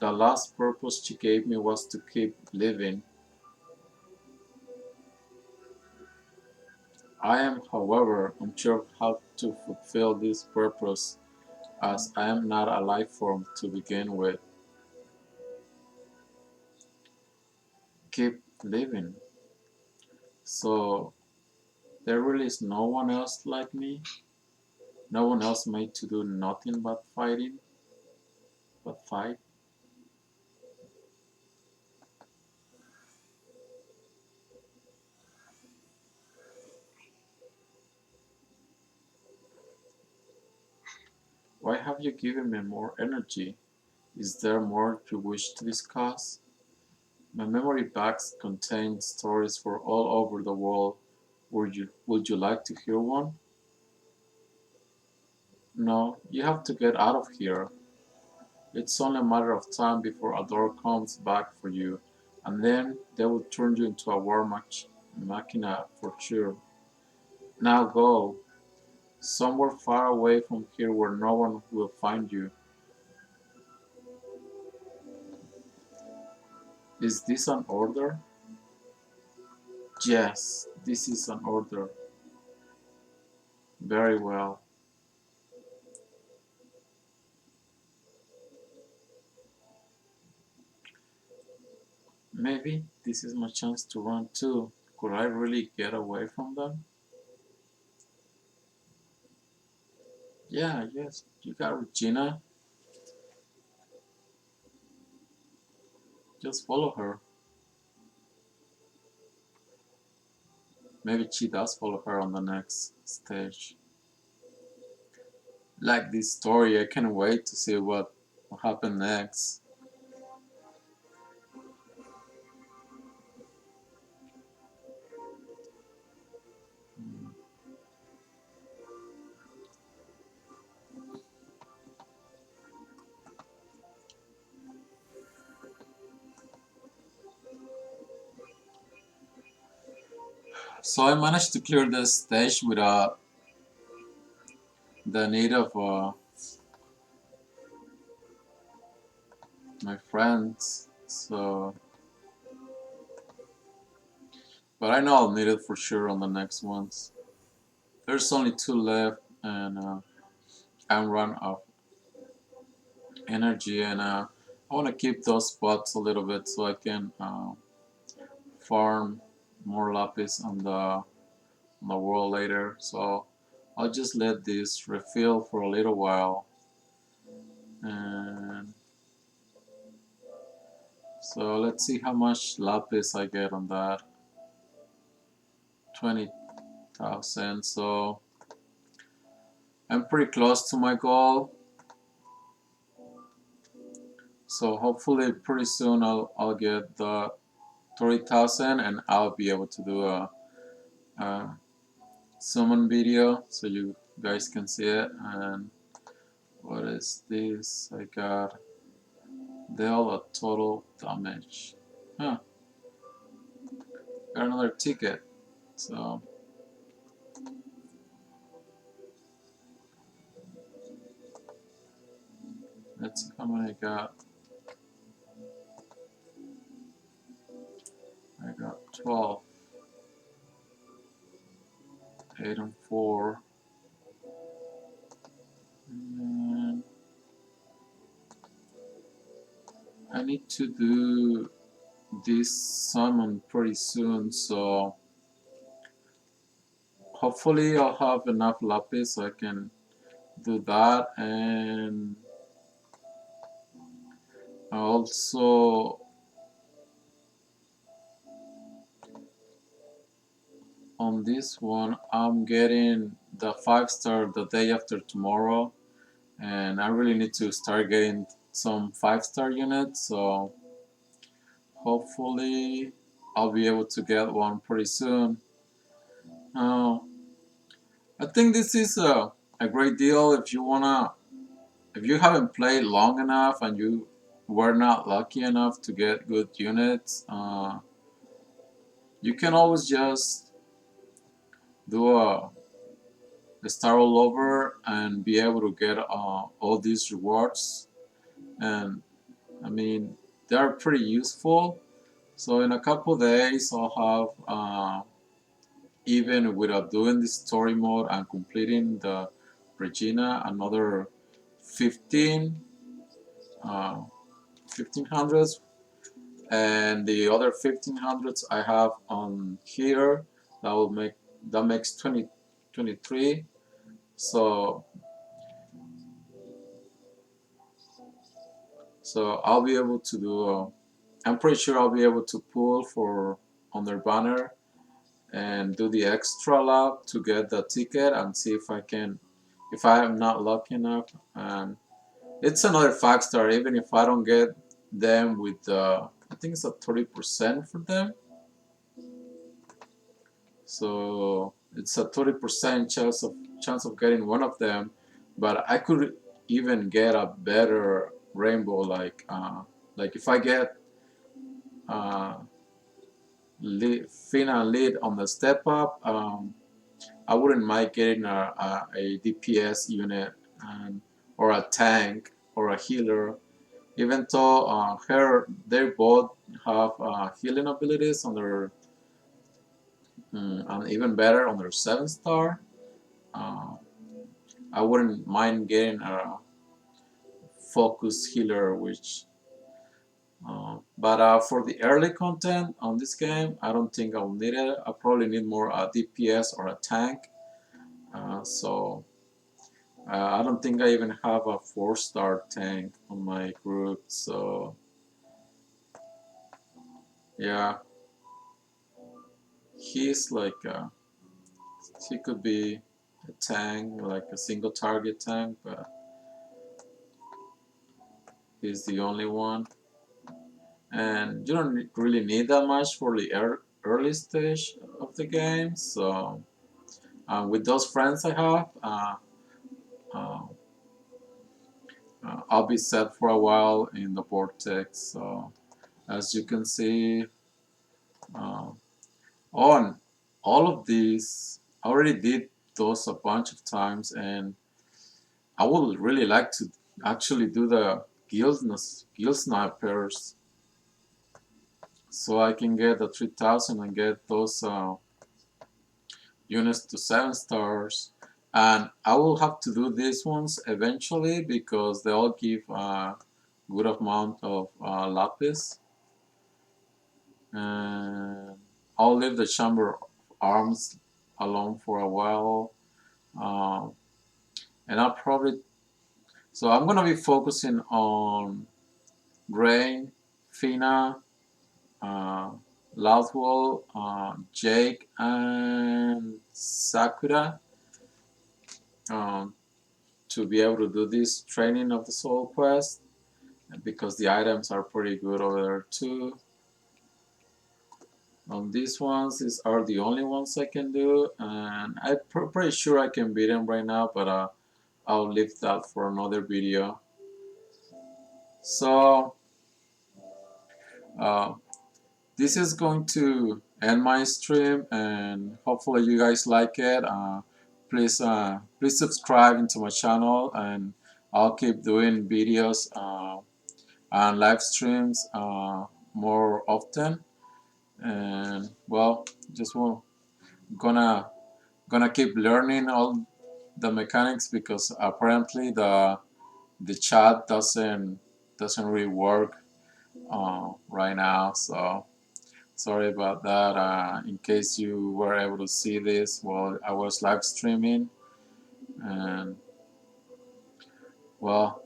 The last purpose she gave me was to keep living. I am, however, unsure of how to fulfill this purpose, as I am not a life form to begin with. Keep living. So, there really is no one else like me? No one else made to do nothing but fighting? But fight? Why have you given me more energy? Is there more you wish to discuss? My memory box contains stories for all over the world. Would you like to hear one? No, you have to get out of here. It's only a matter of time before a door comes back for you, and then they will turn you into a machina for sure. Now go, somewhere far away from here where no one will find you. Is this an order? Yes, this is an order. Very well. Maybe this is my chance to run too. Could I really get away from them? Yeah, yes, you got Regina. Just follow her. Maybe she does follow her on the next stage. Like this story, I can't wait to see what will happen next. So I managed to clear this stage without the need of my friends. So, but I know I'll need it for sure on the next ones. There's only two left, and I'm run out of energy, and I want to keep those spots a little bit so I can farm more lapis on the world later. So I'll just let this refill for a little while, and so let's see how much lapis I get on that. 20,000. So I'm pretty close to my goal. So hopefully pretty soon I'll get the 30,000 and I'll be able to do a summon video so you guys can see it. And what is this? I got deal a total damage. Huh. Got another ticket. So let's see how many I got. I got 12. 8 and 4. And I need to do this summon pretty soon, so hopefully I'll have enough lapis so I can do that. And also on this one I'm getting the 5-star the day after tomorrow, and I really need to start getting some 5-star units, so hopefully I'll be able to get one pretty soon. Uh, I think this is a great deal if you haven't played long enough and you were not lucky enough to get good units. You can always just do a start all over and be able to get all these rewards. And I mean, they're pretty useful. So in a couple days, I'll have even without doing the story mode and completing the Regina, another 15 1500s, and the other 1500s I have on here. That makes 23. So I'll be able to do I'm pretty sure I'll be able to pull for on their banner and do the extra lap to get the ticket and see if I am not lucky enough. And it's another 5-star even if I don't get them with the think it's a 30% for them. So it's a 30% chance of getting one of them, but I could even get a better rainbow, like if I get uh, Fina lead on the step up. I wouldn't mind getting a DPS unit or a tank or a healer, even though they both have healing abilities on their and even better on their 7-star. Uh, I wouldn't mind getting a focus healer, but for the early content on this game, I don't think I'll need it. I probably need more DPS or a tank. So I don't think I even have a 4-star tank on my group. So yeah, he's he could be a tank, like a single target tank, but he's the only one. And you don't really need that much for the early stage of the game. So with those friends I have, uh, I'll be set for a while in the vortex. So as you can see, uh, on all of these, I already did those a bunch of times, and I would really like to actually do the guild snipers, so I can get the 3000 and get those units to 7-stars. And I will have to do these ones eventually because they all give a good amount of lapis. And I'll leave the chamber of arms alone for a while. And I'll probably, so I'm gonna be focusing on Grain, Fina, uh, Loudwall, Jake, and Sakura um, to be able to do this training of the soul quest, because the items are pretty good over there too. These ones are the only ones I can do, and I'm pretty sure I can beat them right now, but I'll leave that for another video. So uh, this is going to end my stream, and hopefully you guys like it. Please subscribe into my channel, and I'll keep doing videos and live streams more often. And well, just gonna keep learning all the mechanics, because apparently the chat doesn't really work right now. So sorry about that. In case you were able to see this, well, I was live streaming, and well,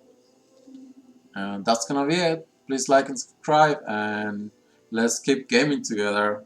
that's gonna be it. Please like and subscribe, and let's keep gaming together.